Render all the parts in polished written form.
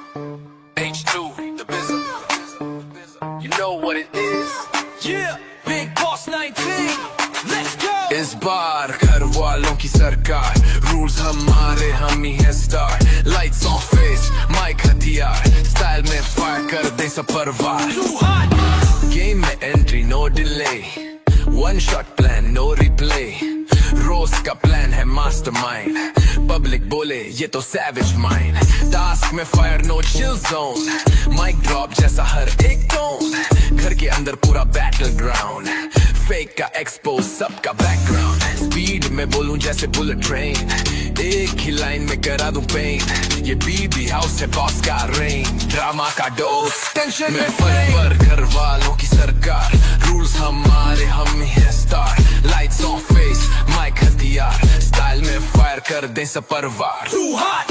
H2, the Bizzle. You know what it is. Yeah, Big Boss 19. Let's go. इस बार घर वालों की सरकार, रूल्स हमारे, हम ही है star. Lights on face, mic हथियार, स्टाइल में फायर कर दे सब परवार. Too hot. गेम में entry no delay, one shot plan no replay. रोज का प्लान है मास्टरमाइंड, पब्लिक बोले ये तो सैवेज माइंड. टास्क में fire no chill zone, mic drop जैसा हर एक टोन. घर के अंदर पूरा बैटल ग्राउंड, फेक का एक्सपोज सबका बैकग्राउंड. स्पीड में बोलूं जैसे बुलेट ट्रेन, एक ही लाइन में करा दूं पेन. ये बीबी हाउस है बॉस का रेन, ड्रामा का डोज टेंशन में पर घर वालों की सरकार. रूल्स हमारे, हम ही है star. Lights on face, mic हथियार, स्टाइल में फायर कर दे सब परवार. Too hot.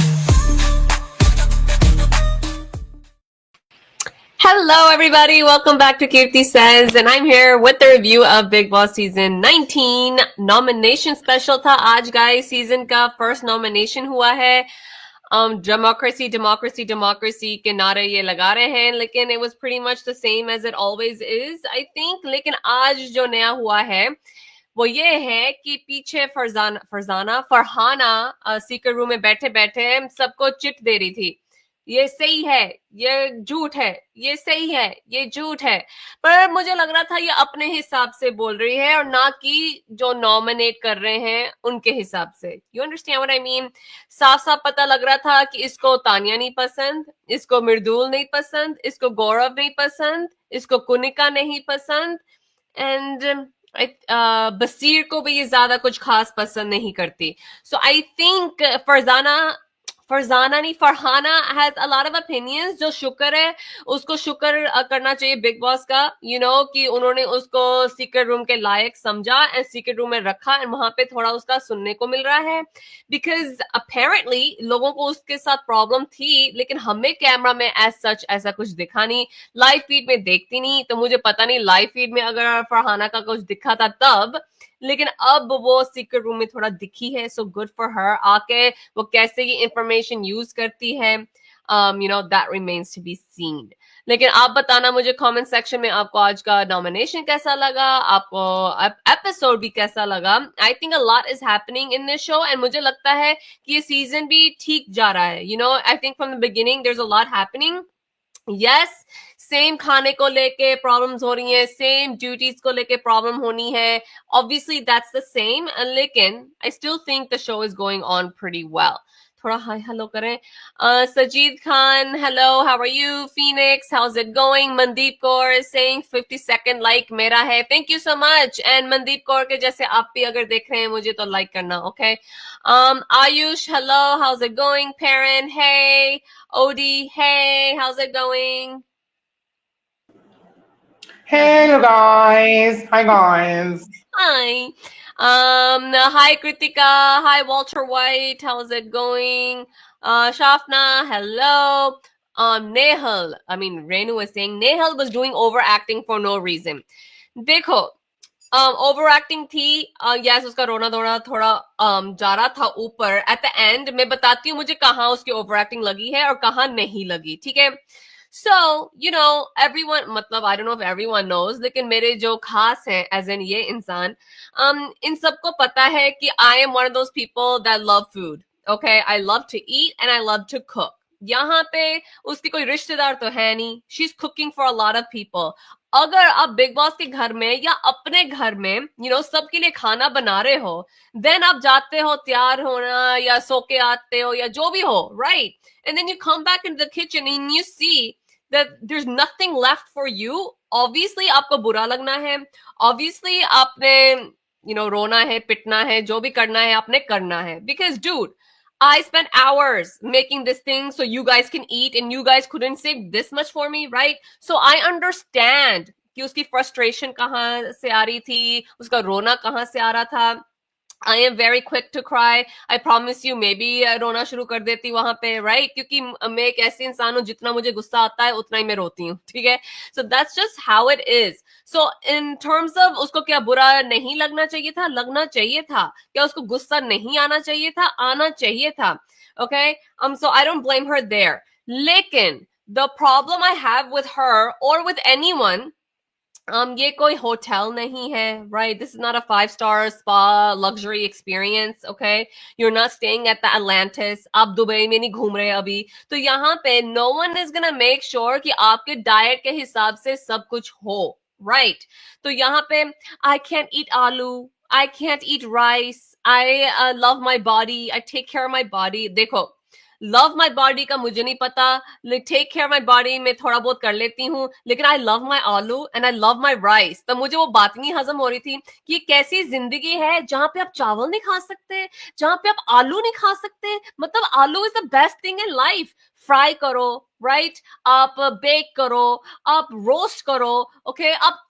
Hello, everybody. Welcome back to Kirti Says, and I'm here with the review of Big Boss Season 19. Nomination special था आज, guys. Season का first nomination हुआ है. Democracy के नारे ये लगा रहे हैं, लेकिन it was pretty much the same as it always is, I think. लेकिन आज जो नया हुआ है वो ये है कि पीछे फरहाना सीकर रूम में बैठे बैठे सबको चिट दे रही थी. ये सही है, ये झूठ है, ये सही है, ये झूठ है. पर मुझे लग रहा था ये अपने हिसाब से बोल रही है और ना कि जो नॉमिनेट कर रहे हैं उनके हिसाब से. You understand what I mean? साफ साफ पता लग रहा था कि इसको तानिया नहीं पसंद, इसको मृदुल नहीं पसंद, इसको गौरव नहीं पसंद, इसको कुनिका नहीं पसंद, एंड बसीर को भी ये ज्यादा कुछ खास पसंद नहीं करती. So I think Farhana has a lot of opinions. जो शुक्र है, उसको शुक्र करना चाहिए बिग बॉस का, कि उन्होंने उसको सीक्रेट रूम के लायक समझा एंड सीक्रेट रूम में रखा एंड वहां पे थोड़ा उसका सुनने को मिल रहा है. बिकॉज अपेरेंटली लोगों को उसके साथ प्रॉब्लम थी, लेकिन हमें कैमरा में एज सच ऐसा कुछ दिखा नहीं. लाइव फीड में देखती नहीं, तो मुझे पता नहीं लाइव फीड में अगर फरहाना का कुछ दिखा था तब, लेकिन अब वो सीक्रेट रूम में थोड़ा दिखी है. So good for her. आके वो कैसे ये इंफॉर्मेशन यूज करती है, that remains to be seen. लेकिन आप बताना मुझे कमेंट सेक्शन में आपको आज का नॉमिनेशन कैसा लगा, आपको एपिसोड भी कैसा लगा. I think a lot is happening in this show and मुझे लगता है कि ये सीजन भी ठीक जा रहा है. I think from the beginning there is a lot happening. Yes, same खाने को लेके प्रॉब्लम्स हो रही हैं, सेम ड्यूटीज को लेके प्रॉब्लम होनी है. ऑब्वियसली दैट्स द सेम, लेकिन I still think the show is going on pretty well. थोड़ा हाय हेलो करें. Sajid Khan, hello, how are you? Phoenix, how is it going? Mandeep Kaur is saying 50 second like मेरा है. Thank you so much. And Mandeep Kaur के जैसे आप भी अगर देख रहे हैं मुझे तो लाइक करना. Okay. Ayush, hello, how is it going? पेरन, hey. Odie, hey, how's it going? Hey, you guys. Hi, guys. Hi. Hi, Kritika. Hi, Walter White. How's it going? Shafna, hello. Nehal, Renu was saying Nehal was doing overacting for no reason. देखो, overacting थी. Yes, उसका रोना धोना थोड़ा जा रहा था ऊपर. एट द एंड मैं बताती हूँ मुझे कहाँ उसकी ओवरएक्टिंग लगी है और कहाँ नहीं लगी. ठीक है. सो एवरीवन, मतलब I don't know if everyone knows, लेकिन मेरे जो खास हैं एज एन ये इंसान, इन सबको पता है कि I am one of those people that love food. Okay, I love to eat and I love to cook. यहाँ पे उसकी कोई रिश्तेदार तो है नहीं. She is cooking for a lot of people. अगर आप बिग बॉस के घर में या अपने घर में सबके लिए खाना बना रहे हो, देन आप जाते हो तैयार होना या सो के आते हो या जो भी हो, right? And then you come back in the kitchen and you see that there is nothing left for you. Obviously आपको बुरा लगना है. ऑब्वियसली आपने रोना है, पिटना है, जो भी करना है आपने करना है. Because dude, I spent hours making this thing so you guys can eat and you guys couldn't save this much for me, right? So I understand कि उसकी frustration कहाँ से आ रही थी, उसका रोना कहाँ से आ रहा था. I am very quick to cry. I promise you, maybe रोना शुरू कर देती वहां पे, right? क्योंकि मैं एक ऐसे इंसान हूँ, जितना मुझे गुस्सा आता है उतना ही मैं रोती हूँ. ठीक है. So that's just how it is. So in terms of उसको क्या बुरा नहीं लगना चाहिए था? लगना चाहिए था. क्या उसको गुस्सा नहीं आना चाहिए था? आना चाहिए था. Okay. So I don't blame her there. लेकिन the problem I have with her or with anyone, ये कोई होटल नहीं है, right? This is not a 5-star spa luxury experience, okay? You're not staying at the Atlantis. आप Dubai में नहीं घूम रहे अभी. तो यहाँ पे no one is gonna make sure कि आपके डाइट के हिसाब से सब कुछ हो, right? तो यहाँ पे I can't eat aloo, I can't eat rice, I love my body, I take care of my body. देखो, लव माई बॉडी का मुझे नहीं पता, टेक केयर माई बॉडी में थोड़ा बहुत कर लेती हूँ, लेकिन आई लव माई आलू and I love my rice. तो मुझे वो बात नहीं हजम हो रही थी कि ये कैसी जिंदगी है जहां पे आप चावल नहीं खा सकते, जहां पे आप आलू नहीं खा सकते. मतलब आलू is the best thing in life. Fry करो, राइट? आप बेक करो, आप रोस्ट करो, ओके, आप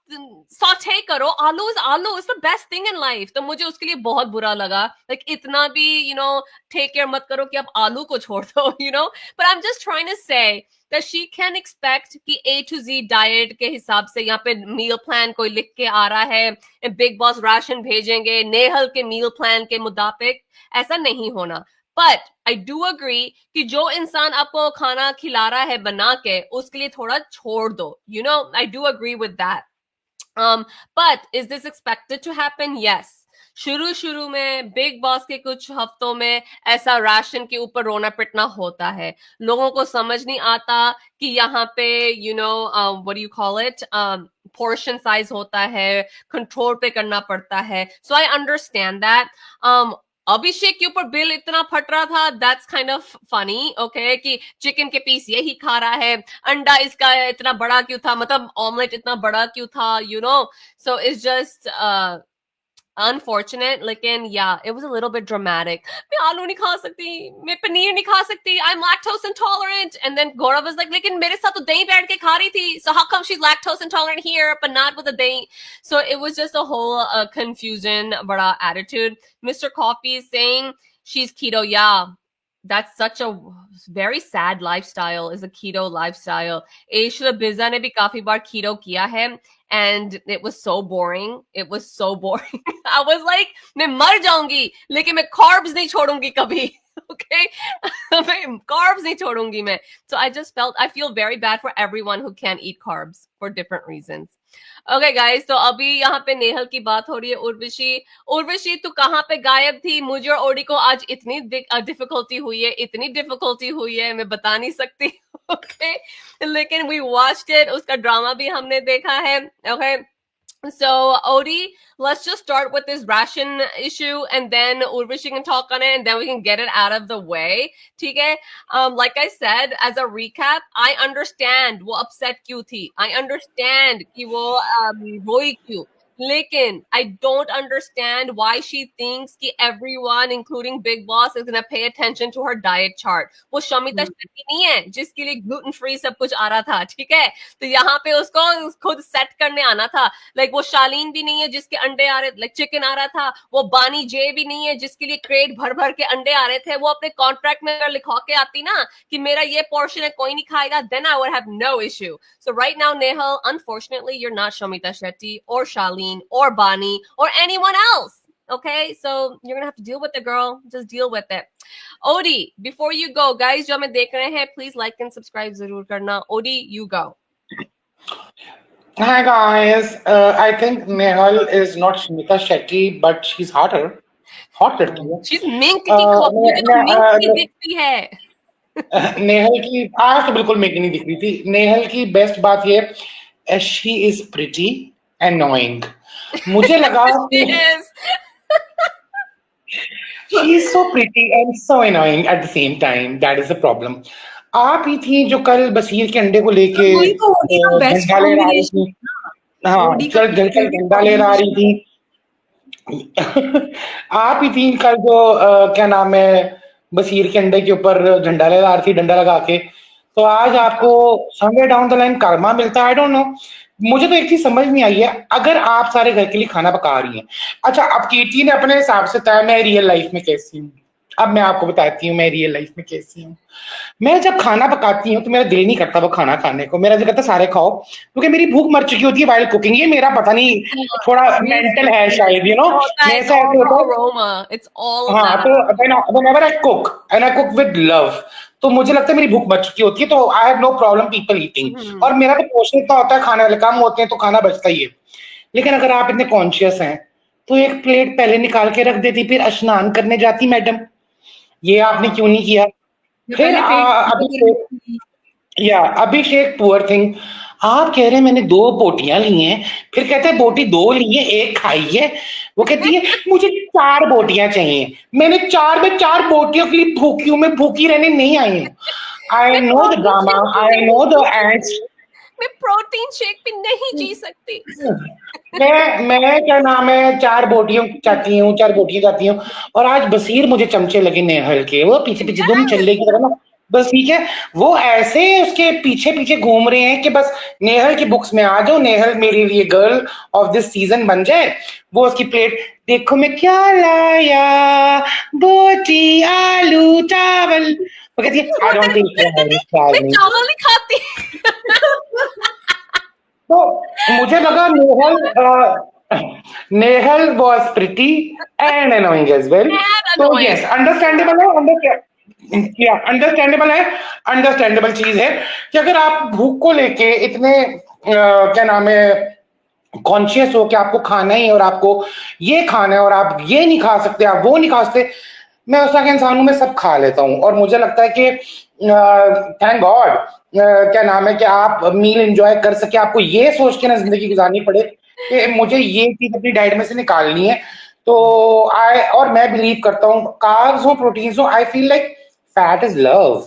सॉटे करो. आलू is the best thing in life. तो मुझे उसके लिए बहुत बुरा लगा, लाइक इतना भी टेक केयर मत करो कि आप आलू को छोड़ दो, but I am just trying to say that she can expect कि A to Z diet के हिसाब से यहाँ पे मील प्लान कोई लिख के आ रहा है, बिग बॉस राशन भेजेंगे नेहल के मील प्लान के मुताबिक. ऐसा नहीं होना. बट आई डू अग्री कि जो इंसान आपको खाना खिला रहा है बना के, उसके लिए थोड़ा छोड़ दो. I do agree with that. But is this expected to happen? Yes. शुरू में बिग बॉस के कुछ हफ्तों में ऐसा राशन के ऊपर रोना पिटना होता है. लोगों को समझ नहीं आता कि यहाँ पे what do you call it, portion size होता है, कंट्रोल पे करना पड़ता है. So I understand that. अभिषेक के ऊपर बिल इतना फट रहा था, that's kind of funny, okay, कि चिकन के पीस यही खा रहा है, अंडा इसका इतना बड़ा क्यों था, मतलब ऑमलेट इतना बड़ा क्यों था, सो इट्स जस्ट unfortunate. लेकिन yeah, it was a little bit dramatic. मैं आलू नहीं खा सकती, मैं पनीर नहीं खा सकती, I'm lactose intolerant. And then Gaurav was like, लेकिन मेरे साथ तो दही बैठ के खा रही थी, so how come she's lactose intolerant here but not with the dahi? So it was just a whole confusion बड़ा attitude. Mr. Coffee is saying she's keto. Yeah, that's such a very sad lifestyle, is a keto lifestyle. Aisha Bizza ने भी काफी बार keto किया है, and it was so boring. It was so boring. I was like, मैं मर जाऊंगी लेकिन मैं carbs नहीं छोड़ूंगी कभी. Okay, मैं carbs नहीं छोड़ूंगी मैं. So I feel very bad for everyone who can't eat carbs for different reasons. Okay guys, तो अभी यहाँ पे नेहल की बात हो रही है. उर्वशी तू कहाँ पे गायब थी? मुझे और ओडी को आज इतनी डिफिकल्टी हुई है, मैं बता नहीं सकती. Okay, लेकिन we watched it, उसका ड्रामा भी हमने देखा है. Okay, so Odie, let's just start with this ration issue and then Urvashi can talk on it and then we can get it out of the way. ठीक है? Like I said, as a recap, I understand वो upset क्यों थी. I understand कि वो रोई क्यों. लेकिन I don't understand why she thinks कि everyone, including Big Boss, is gonna pay attention to her diet chart. वो शमिता शेट्टी नहीं है जिसके लिए gluten free सब कुछ आ रहा था, ठीक है? तो यहाँ पे उसको खुद सेट करने आना था. लाइक वो शालीन भी नहीं है जिसके अंडे आ रहे, लाइक चिकन आ रहा था. वो बानी जे भी नहीं है जिसके लिए क्रेट भर के अंडे आ रहे थे. वो अपने कॉन्ट्रैक्ट में अगर लिखवा के आती ना कि मेरा ये पोर्शन है, कोई नहीं खाएगा, then I would have no issue. So right now, Nehal, unfortunately, you're not Shamita Shetty or Shaleen or Bani or anyone else. Okay, so you're gonna have to deal with it, girl. Just deal with it. Odie, before you go, guys, जो हमें देख रहे हैं, please like and subscribe जरूर करना. Odie, you go. Hi guys. I think Nehal is not Shamita Shetty, but she's hotter. Hot लड़की है. She's mink की मुझे तो mink की दिखती है. नेहल की आज तो बिल्कुल मेक नहीं दिख रही थी. नेहल की बेस्ट बात ये, she is pretty and annoying. मुझे लगा she is so pretty and so annoying at the same time. That is the problem. आप ही थी जो कल बसीर के अंडे को लेके झंडा ले रही थी. हाँ, कल झंडा ले रही थी. आप ही थी कल जो क्या नाम है, बसीर के अंडे के ऊपर झंडा ले रही थी, डंडा लगा के. तो आज आपको somewhere down the line Karma मिलता है. आई डोंट नो. मुझे तो एक चीज समझ नहीं आई है, अगर आप सारे घर के लिए खाना पका रही हैं, अच्छा अब केटी ने अपने हिसाब से तय मैं रियल लाइफ में कैसी हूँ, अब मैं आपको बताती हूँ मैं रियल लाइफ में कैसी हूँ। मैं जब खाना पकाती हूँ तो मेरा दिल नहीं करता वो खाना खाने को, मेरा दिल करता सारे खाओ, क्योंकि मेरी भूख मर चुकी होती है वाइल कुकिंग। ये मेरा पता नहीं थोड़ा मेंटल है शायद, होता है, मेरे it's से all ऐसे the होता है। aroma. It's all of हाँ, that. तो whenever I cook and I cook with love, तो मुझे लगता है मेरी भूख मर चुकी होती है, तो I have no problem people eating. Hmm. और मेरा तो पोर्शन इतना होता है, खाने वाले कम होते हैं तो खाना बचता ही है। लेकिन अगर आप इतने कॉन्शियस हैं तो एक प्लेट पहले निकाल के रख देती, फिर स्नान करने जाती मैडम। ये आपने क्यों नहीं किया? मैं फिर पहले पेट अभिषेक, या अभिषेक पुअर थिंग, आप कह रहे हैं मैंने 2 बोटियां ली हैं, फिर कहते हैं बोटी 2 ली है, 1 खाई है। वो कहती है मुझे 4 बोटियां चाहिए। मैंने 4 में 4 बोटियों के लिए भूखी हूं, मैं भूखी रहने नहीं आई हूँ। आई मैं no the protein drama, shake आई भी नो द नहीं जी एंड्स। सकती, मैं प्रोटीन शेक भी नहीं जी सकती। मैं क्या नाम है 4 बोटियों चाहती हूँ, 4 बोटियां चाहती हूँ। और आज बसीर मुझे चमचे लगे नेहल के, वो पीछे पीछे दुम चल्ले की तरह ना, बस ठीक है, वो ऐसे उसके पीछे पीछे घूम रहे हैं कि बस नेहल की बुक्स में आ जाओ, नेहल मेरे लिए गर्ल ऑफ दिस सीजन बन जाए। वो उसकी प्लेट देखो मैं क्या लाया, बोटी आलू चावल। वो कहती है आई डोंट मैं थिंक। चावल नहीं खाती। तो मुझे लगा Nehal was pretty and annoying as well. And तो annoying. यस, अंडरस्टैंडेबल है, अंडरस्टैंडेबल है, अंडरस्टैंडेबल चीज है कि अगर आप भूख को लेके इतने क्या नाम है कॉन्शियस हो कि आपको खाना ही है और आपको ये खाना है और आप ये नहीं खा सकते, आप वो नहीं खा सकते। मैं उस तरह का इंसान हूं, मैं सब खा लेता हूं और मुझे लगता है कि थैंक गॉड क्या नाम है कि आप मील एंजॉय कर सके, आपको ये सोच के ना जिंदगी गुजारनी पड़े कि मुझे ये चीज अपनी डाइट में से निकालनी है। तो आई और मैं बिलीव करता हूँ कार्ब्स हो प्रोटीन्स हो, I feel like fat is love,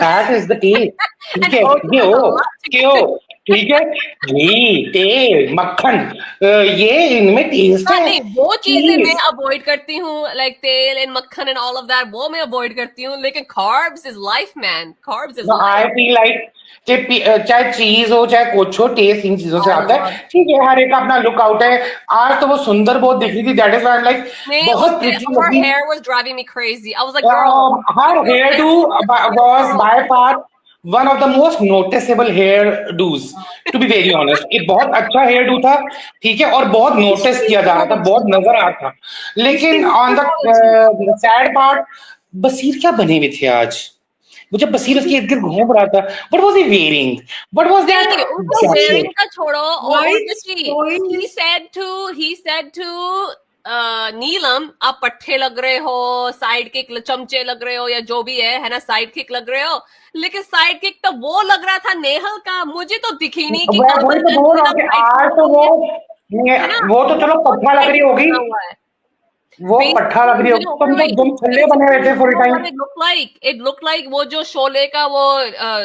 fat is the taste. ठीक And है, oil ये has a हो lot to क्यों, ठीक है, घी तेल मक्खन ये इनमें टेस्ट हाँ है। नहीं, वो चीजें मैं चीज अवॉइड करती हूँ, लाइक तेल एंड मक्खन एंड ऑल ऑफ दैट, वो मैं अवॉइड करती हूँ। लेकिन carbs is life man, carbs is I life. Feel like चाहे चीज हो चाहे कुछ हो, टेस्ट इन चीजों से आई आता है। लव। ठीक है, हर एक का अपना लुक आउट है। आज तो वो सुंदर बहुत दिख रही थी, that is why I am like नहीं, बहुत उसके प्रिटी her लगी। hair was driving me crazy. I was like, girl, Her you hairdo was girl. by far one of the most noticeable hair do's, to be very honest। एक बहुत अच्छा hair do था, ठीक है, और बहुत notice किया जा रहा था, बहुत नजर आ रहा था। लेकिन ऑन द सैड पार्ट, बसीर क्या बने हुए थे आज? वो जब बसीर उसके इर्द गिर्द घूम रहा था, what was he wearing, what was that नहीं, उसको जैकेट? wearing का छोड़ो, White obviously showing he said to नीलम, आप पट्टे लग रहे हो, साइड किक चमचे लग रहे हो, या जो भी है ना, साइड किक लग रहे हो। लेकिन साइड किक तो वो लग रहा था नेहल का, मुझे तो दिखी नहीं कि कल वही तो बोल रहा हूँ कि आज तो वो तो चलो पट्टा लग रही होगी, वो पट्टा लग रही होगी, तुम तो दुम छल्ले बने हुए थे full time. It looked like वो जो शोले का वो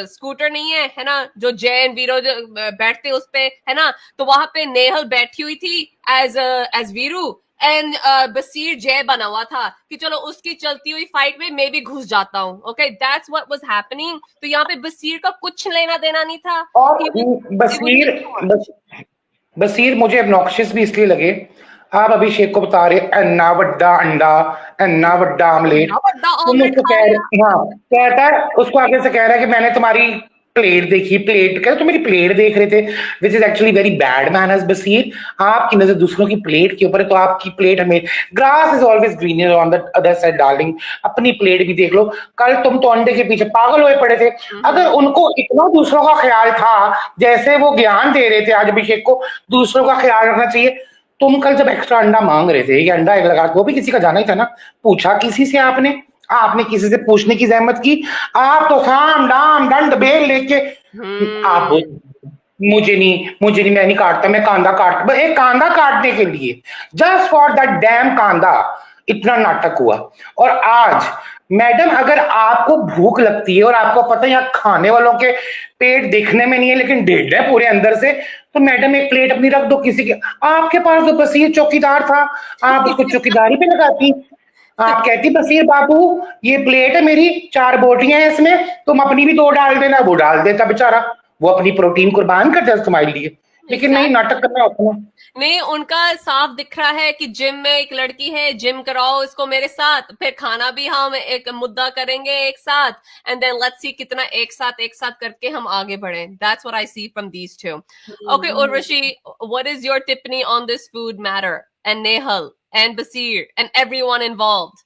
स्कूटर नहीं है ना, जो जैन वीरो जो बैठते उस पे है ना, तो वहां पे नेहल बैठी हुई थी एज वीरू, एंड बसीर जय बना हुआ था कि चलो उसकी चलती हुई फाइट में मैं भी घुस जाता हूँ। Okay, that's what was happening. तो यहाँ पे बसीर का कुछ लेना देना नहीं था। और बसीर मुझे obnoxious भी इसलिए लगे, आप अभिषेक को बता रहे अन्ना वड्डा अंडा, अन्ना वड्डा आमलेट, तुम ऑमलेट उसको खा कह लिया। रहे, हाँ कहता है, उसको आगे से कह रहा है कि मैंने तुम्हारी प्लेट देखी, प्लेट कह तुम मेरी प्लेट देख रहे थे, which is actually very bad manners Baseer. आपकी नजर दूसरों की प्लेट के ऊपर है तो आपकी प्लेट हमें, grass is always greener on the other side darling, अपनी प्लेट भी देख लो। कल तुम तो अंडे के पीछे पागल हुए पड़े थे। अगर उनको इतना दूसरों का ख्याल था, जैसे वो ज्ञान दे रहे थे आज अभिषेक को दूसरों का ख्याल रखना चाहिए, तुम कल जब एक्स्ट्रा अंडा मांग रहे थे, ये अंडा एक लगा, वो भी किसी का जाना ही था ना, पूछा किसी से आपने? आपने किसी से पूछने की जहमत की? आप तो साम दाम दंड बेल लेके आप मुझे नहीं, मैं नहीं काटता, मैं कांदा काट, एक कांदा काटने के लिए जस्ट फॉर दैट डैम कांदा इतना नाटक हुआ। और आज मैडम अगर आपको भूख लगती है और आपको पता है यहाँ खाने वालों के पेट देखने में नहीं है लेकिन ढेड है पूरे अंदर से, तो मैडम एक प्लेट अपनी रख दो किसी के। आपके पास तो बसीर चौकीदार था, आप उसको चौकीदारी पे लगाती, आप कहती बसीर बाबू ये प्लेट है मेरी, 4 बोटियां हैं इसमें, तुम अपनी भी 2 डाल देना। वो डाल देता बेचारा, वो अपनी प्रोटीन कुर्बान कर देता तुम्हारे लिए। लेकिन नहीं, नाटक करना अपना। नहीं, उनका साफ दिख रहा है कि जिम में एक लड़की है, जिम कराओ इसको मेरे साथ, फिर खाना भी हम एक मुद्दा करेंगे एक साथ, एंड देन लेट्स सी कितना एक साथ करके हम आगे बढ़े. That's what I see from these two. Okay Urvashi, what is your टिप्पणी on this food matter and Nehal and Baseer and everyone involved?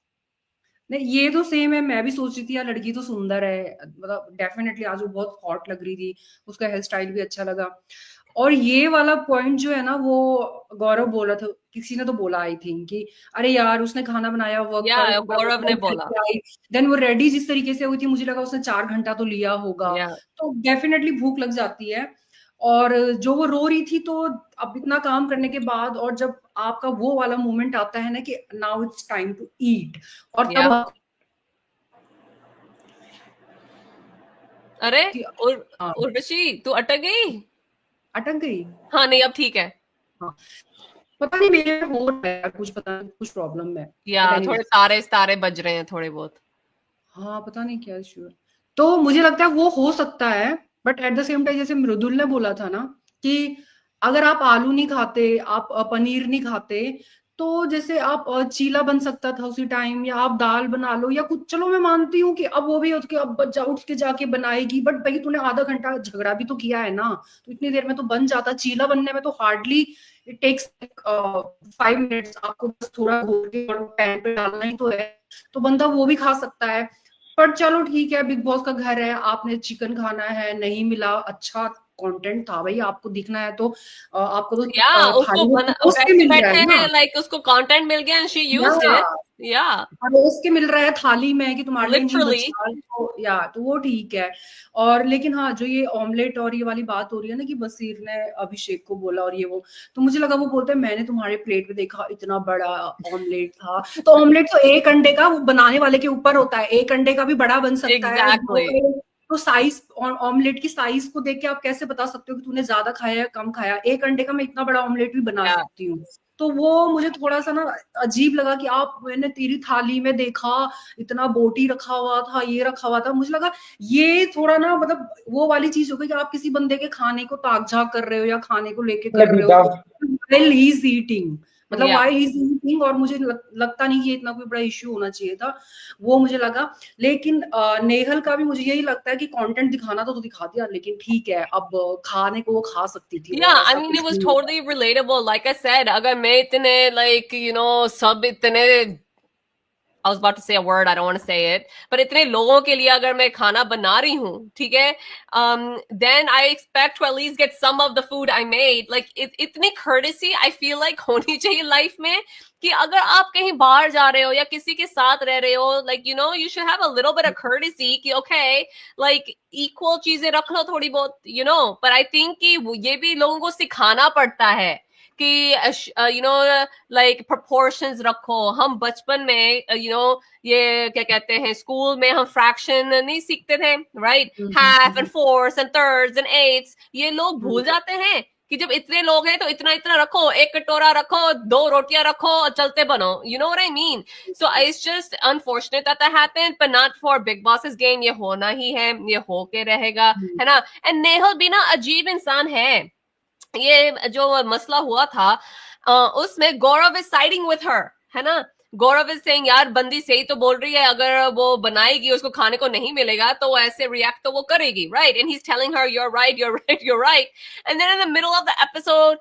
नहीं, ये तो सेम है, मैं भी सोच रही थी यार लड़की तो सुंदर है, मतलब डेफिनेटली आज वो बहुत हॉट लग रही थी, उसका हेयर स्टाइल भी अच्छा लगा। और ये वाला पॉइंट जो है ना, वो गौरव बोला था, किसी ने तो बोला आई थिंक कि अरे यार उसने खाना बनाया, वर्क गौरव ने बोला, देन वो रेडी जिस तरीके से हुई थी, मुझे लगा उसने 4 घंटा तो लिया होगा। तो डेफिनेटली भूख लग जाती है। और जो वो रो रही थी, तो अब इतना काम करने के बाद, और जब आपका वो वाला मोमेंट आता है ना कि now it's time to eat, और तब अरे उर्वशी तू अटक गई? हाँ नहीं, अब ठीक है। हाँ, पता नहीं मेरे हो रहा है कुछ, पता नहीं कुछ प्रॉब्लम है या थोड़े तारे बज रहे हैं थोड़े बहुत। हाँ पता नहीं क्या इश्यू है। तो मुझे लगता है वो हो सकता है, but at the same time जैसे मृदुल ने बोला था ना कि अगर आप आलू नहीं खाते, आप पनीर नहीं खाते, तो जैसे आप चीला बन सकता था उसी टाइम, या आप दाल बना लो या कुछ। चलो मैं मानती हूँ कि अब वो भी उसके अब उठ के जाके बनाएगी, बट भाई तूने आधा घंटा झगड़ा भी तो किया है ना, तो इतनी देर में तो बन जाता। चीला बनने में तो हार्डली इट टेक्स 5 मिनट्स, आपको बस थोड़ा घोल के और पैन पे डालना ही तो है, तो बंदा वो भी खा सकता है। पर चलो ठीक है, बिग बॉस का घर है, आपने चिकन खाना है, नहीं मिला, अच्छा कंटेंट था भाई, आपको दिखना है तो आपको तो उसके मिल रहा है ना, लाइक उसको कंटेंट मिल गया एंड शी यूज्ड इट, या उसके मिल रहा है थाली में कि तुम्हारे लिए तो वो ठीक है। और लेकिन हाँ, जो ये ऑमलेट और ये वाली बात हो रही है ना कि बसीर ने अभिषेक को बोला और ये वो, तो मुझे लगा वो बोलते हैं मैंने तुम्हारे प्लेट में देखा इतना बड़ा ऑमलेट था, तो ऑमलेट तो एक अंडे का बनाने वाले के ऊपर होता है, एक अंडे का भी बड़ा बन सकता है। तो साइज, ऑमलेट की साइज को देख के आप कैसे बता सकते हो कि तूने ज्यादा खाया या कम खाया? एक अंडे का मैं इतना बड़ा ऑमलेट भी बना सकती हूँ। तो वो मुझे थोड़ा सा ना अजीब लगा कि मैंने तेरी थाली में देखा इतना बोटी रखा हुआ था, ये रखा हुआ था, मुझे लगा ये थोड़ा ना मतलब वो वाली चीज हो गई कि आप किसी बंदे के खाने को ताक झाक कर रहे हो या खाने को लेके कर रहे हो while he's eating, मतलब while he's eating। और मुझे लगता नहीं कि इतना कोई बड़ा इश्यू होना चाहिए था, वो मुझे लगा। लेकिन नेहल का भी मुझे यही लगता है कि कंटेंट दिखाना तो दिखा दिया, लेकिन ठीक है, अब खाने को वो खा सकती थी। I mean it was totally relatable, like I said, अगर मैं इतने like you know सब इतने, I was about to say a word, I don't want to say it, पर इतने लोगों के लिए अगर मैं खाना बना रही हूँ, ठीक है, then I expect to at least get some of the food I made. Like इतनी courtesy I feel like होनी चाहिए लाइफ में, कि अगर आप कहीं बाहर जा रहे हो या किसी के साथ रह रहे हो, like you know you should have a little bit of courtesy कि okay like equal चीजें रख लो थोड़ी बहुत, you know। पर I think कि ये भी लोगों को सिखाना पड़ता है कि you know like proportions रखो। हम बचपन में you know ये क्या कहते हैं, स्कूल में हम फ्रैक्शन नहीं सीखते थे, right? half and fourths and thirds and eighths, ये लोग भूल जाते हैं कि जब इतने लोग हैं तो इतना इतना रखो, एक कटोरा रखो, 2 रोटियां रखो और चलते बनो, you know what I mean? So it's just unfortunate that happened, but not for Big Boss's game। ये होना ही है, ये होके रहेगा, है ना। एंड नेहल भी ना अजीब इंसान है। ये जो मसला हुआ था उसमें गौरव इज साइडिंग विथ हर, है ना। गौरव इज सेइंग यार बंदी सही तो बोल रही है, अगर वो बनाएगी उसको खाने को नहीं मिलेगा तो ऐसे रिएक्ट तो वो करेगी, right? And he is telling her you're right, you're right, you're right। and then in the middle of the episode,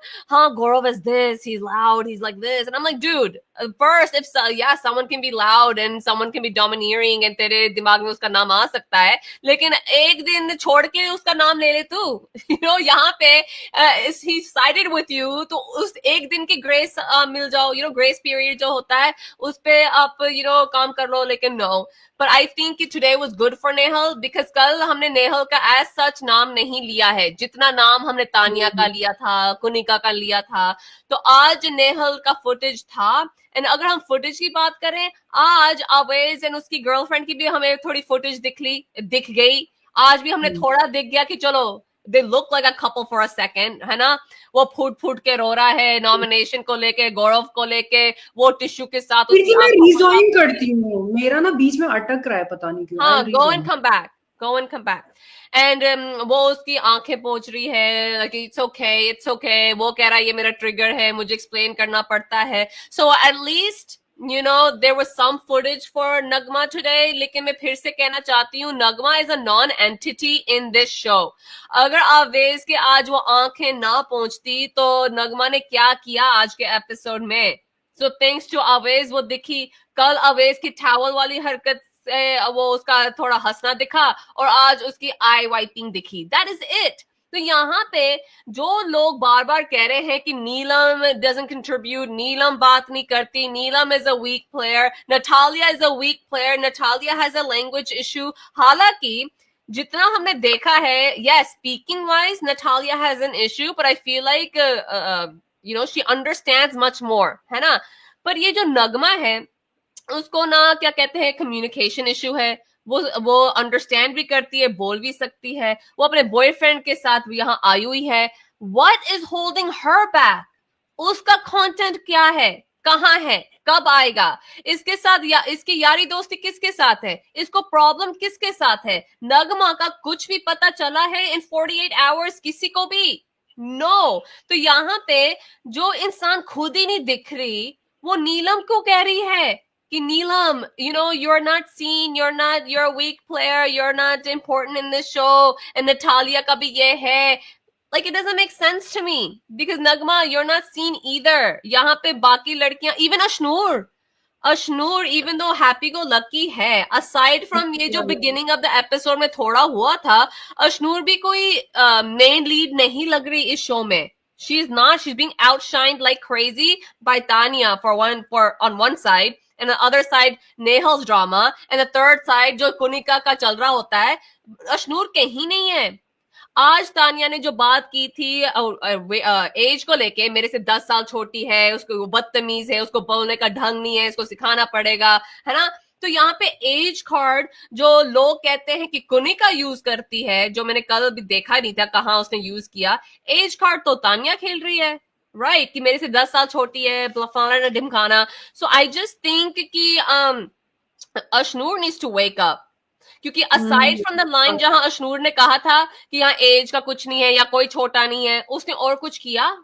Gaurav is this, he's loud, he's like this, and I'm like dude, first if someone can be loud and someone can be domineering and तेरे दिमाग में उसका नाम आ सकता है, लेकिन एक दिन छोड़ के उसका नाम ले ले तू, you know, यहाँ पे he sided with you, तो उस एक दिन की ग्रेस मिल जाओ, you know, ग्रेस पीरियड जो होता है उस पे आप you know काम कर लो, लेकिन no। But I think today was good for Nehal because कल हमने नेहल का as such नाम नहीं लिया है, जितना नाम हमने तानिया का लिया था, कुनिका का लिया था। तो आज नेहल का फुटेज था, एंड अगर हम फुटेज की बात करें, आज अवेज एंड उसकी गर्लफ्रेंड की भी हमें थोड़ी फुटेज दिख गई। आज भी हमने थोड़ा दिख गया कि चलो they look like a couple for a second, है ना। वो फूट के रो रहा है नॉमिनेशन को लेके, गौरव को लेके, वो टिश्यू के साथ मैं रिजॉइन करती हूँ, मेरा ना बीच में अटक रहा है, पता नहीं क्यों। हाँ, go and come back। Go and come back. And वो उसकी आंखें पोंछ रही है, like it's okay. वो कह रहा है ये मेरा ट्रिगर है, मुझे एक्सप्लेन करना पड़ता है. So at least you know there was some footage for Nagma today. लेकिन मैं फिर से कहना चाहती हूँ, Nagma is a non-entity in this show. अगर आवेज के आज वो आंखें ना पहुंचती तो नगमा ने क्या किया आज के एपिसोड में. So thanks to आवेज वो दिखी. कल आवेज की टॉवल वाली हरकत वो उसका थोड़ा हंसना दिखा और आज उसकी आई वाइपिंग दिखी. That is it. तो यहाँ पे जो लोग बार बार कह रहे हैं कि नीलम डजंट कंट्रीब्यूट, नीलम बात नहीं करती, Neelam is a weak player, Natalia is a weak player, Natalia has a language issue. हालांकि जितना हमने देखा है, yes, speaking wise Natalia has an issue, but I feel like you know she understands much more, है ना. पर ये जो नगमा है उसको ना क्या कहते हैं, कम्युनिकेशन इशू है. वो अंडरस्टैंड भी करती है, बोल भी सकती है. वो अपने बॉयफ्रेंड के साथ भी यहाँ आई हुई है. What is holding her back? उसका कंटेंट क्या है, कहाँ है, कब आएगा? इसके साथ या इसकी यारी दोस्ती किसके साथ है? इसको प्रॉब्लम किसके साथ है? नगमा का कुछ भी पता चला है इन 48 आवर्स? किसी को भी नो. तो यहाँ पे जो इंसान खुद ही नहीं दिख रही, वो नीलम को कह रही है कि नीलम, you know, you're not seen, you're a weak player, you're not important in this show, and Natalia का भी ये है. Like it doesn't make sense to me because Nagma, you're not seen either. यहाँ पे बाकी लड़कियां, even Ashnur, even though happy go lucky है, aside from ये जो beginning of the episode में थोड़ा हुआ था, Ashnur भी कोई main lead नहीं लग रही इस show में. She's not. She's being outshined like crazy by Tanya on one side, and the other side Nehal's drama, and the third side जो कुनिका का चल रहा होता है, अशनूर कहीं नहीं है. आज तानिया ने जो बात की थी एज को लेके, मेरे से 10 साल छोटी है, उसको बदतमीज है, उसको बोलने का ढंग नहीं है, इसको सिखाना पड़ेगा, है ना. तो यहाँ पे एज कार्ड जो लोग कहते हैं कि कुनिका यूज करती है, जो मैंने कल भी देखा नहीं था कहाँ उसने यूज किया, एज कार्ड तो तानिया खेल रही है, राइट, कि मेरे से 10 साल छोटी है, फलाना ढिमकाना. सो आई जस्ट थिंक कि Ashnoor needs to wake up. क्योंकि असाइड फ्रॉम द लाइन जहां अशनूर ने कहा था कि यहाँ एज का कुछ नहीं है या कोई छोटा नहीं है, उसने और कुछ किया?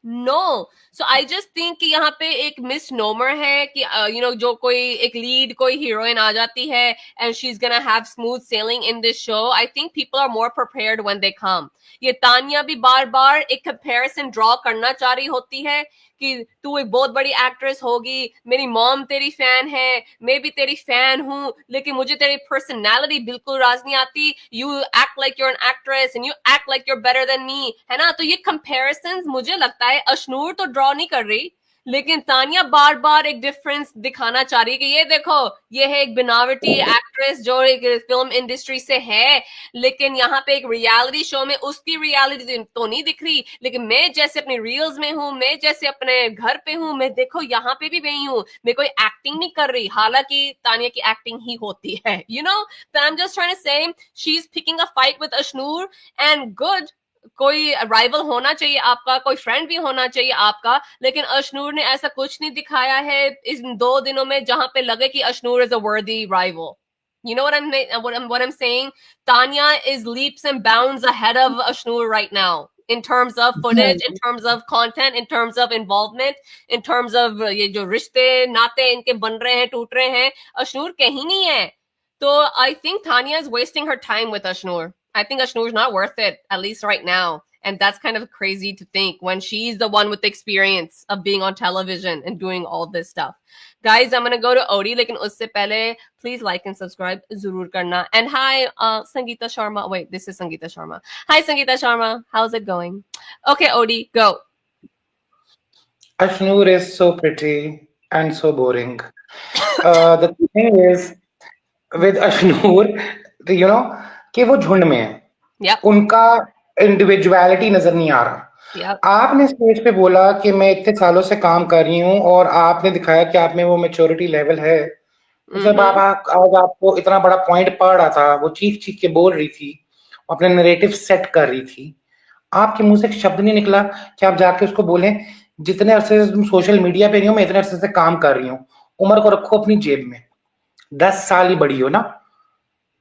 No. So I just think कि यहाँ पे एक मिसनोमर है कि यू नो जो कोई एक लीड कोई हीरोइन आ जाती है and she is gonna have smooth sailing in this show. I think people are more prepared when they come. ये तानिया भी बार बार एक कंपैरिजन ड्रॉ करना चाह रही होती है कि तू एक बहुत बड़ी एक्ट्रेस होगी, मेरी मॉम तेरी फैन है, मैं भी तेरी फैन हूं, लेकिन मुझे तेरी पर्सनालिटी बिल्कुल राज नहीं आती. You act like you're an actress and you act like you're better than me, है ना. तो ये कंपैरिजंस मुझे लगता है अशनूर तो ड्रॉ नहीं कर रही, लेकिन तानिया बार बार एक डिफरेंस दिखाना चाह रही है कि ये देखो, ये है एक बनावटी एक्ट्रेस जो एक फिल्म इंडस्ट्री से है, लेकिन यहाँ पे एक रियलिटी शो में उसकी रियलिटी तो नहीं दिख रही, लेकिन मैं जैसे अपनी रील्स में हूँ, मैं जैसे अपने घर पे हूँ, मैं देखो यहाँ पे भी वही हूँ, मैं कोई एक्टिंग नहीं कर रही. हालांकि तानिया की एक्टिंग ही होती है, यू नो. तो I am just trying to say she is picking a fight with Ashnoor and good. कोई राइवल होना चाहिए आपका, कोई फ्रेंड भी होना चाहिए आपका, लेकिन अशनूर ने ऐसा कुछ नहीं दिखाया है इन 2 दिनों में जहां पे लगे कि अशनूर इज अ वर्दी rival. You know what I'm saying? Tanya is leaps and bounds ahead of Ashnur right now in terms of footage, in terms of content, in terms of involvement, in terms of ये जो रिश्ते नाते इनके बन रहे हैं, टूट रहे हैं, Ashnur कहीं नहीं है. So I think Tanya is wasting her time with Ashnur. I think Ashnur is not worth it, at least right now. And that's kind of crazy to think when she's the one with the experience of being on television and doing all this stuff. Guys, I'm going to go to Odie. Lekin usse pehle, please like and subscribe. Zurur karna. And hi, Sangeeta Sharma. Wait, this is Sangeeta Sharma. Hi, Sangeeta Sharma. How's it going? Okay, Odie, go. Ashnur is so pretty and so boring. The thing is, with Ashnur, you know, कि वो झुंड में है. Yep. उनका individuality नजर नहीं आ रहा. Yep. आपने स्टेज पे बोला कि मैं इतने सालों से काम कर रही हूँ और आपने दिखाया कि आप में वो मैच्योरिटी लेवल है. जब आप आज आपको इतना बड़ा पॉइंट पड़ रहा था, वो चीख चीख के बोल रही थी, अपने नैरेटिव सेट कर रही थी, आपके मुंह से एक शब्द नहीं निकला कि आप जाके उसको बोलें जितने अरसे से तुम सोशल मीडिया पे रही हो, मैं इतने अरसे से काम कर रही हूँ. उम्र को रखो अपनी जेब में, 10 साल ही बड़ी हो ना,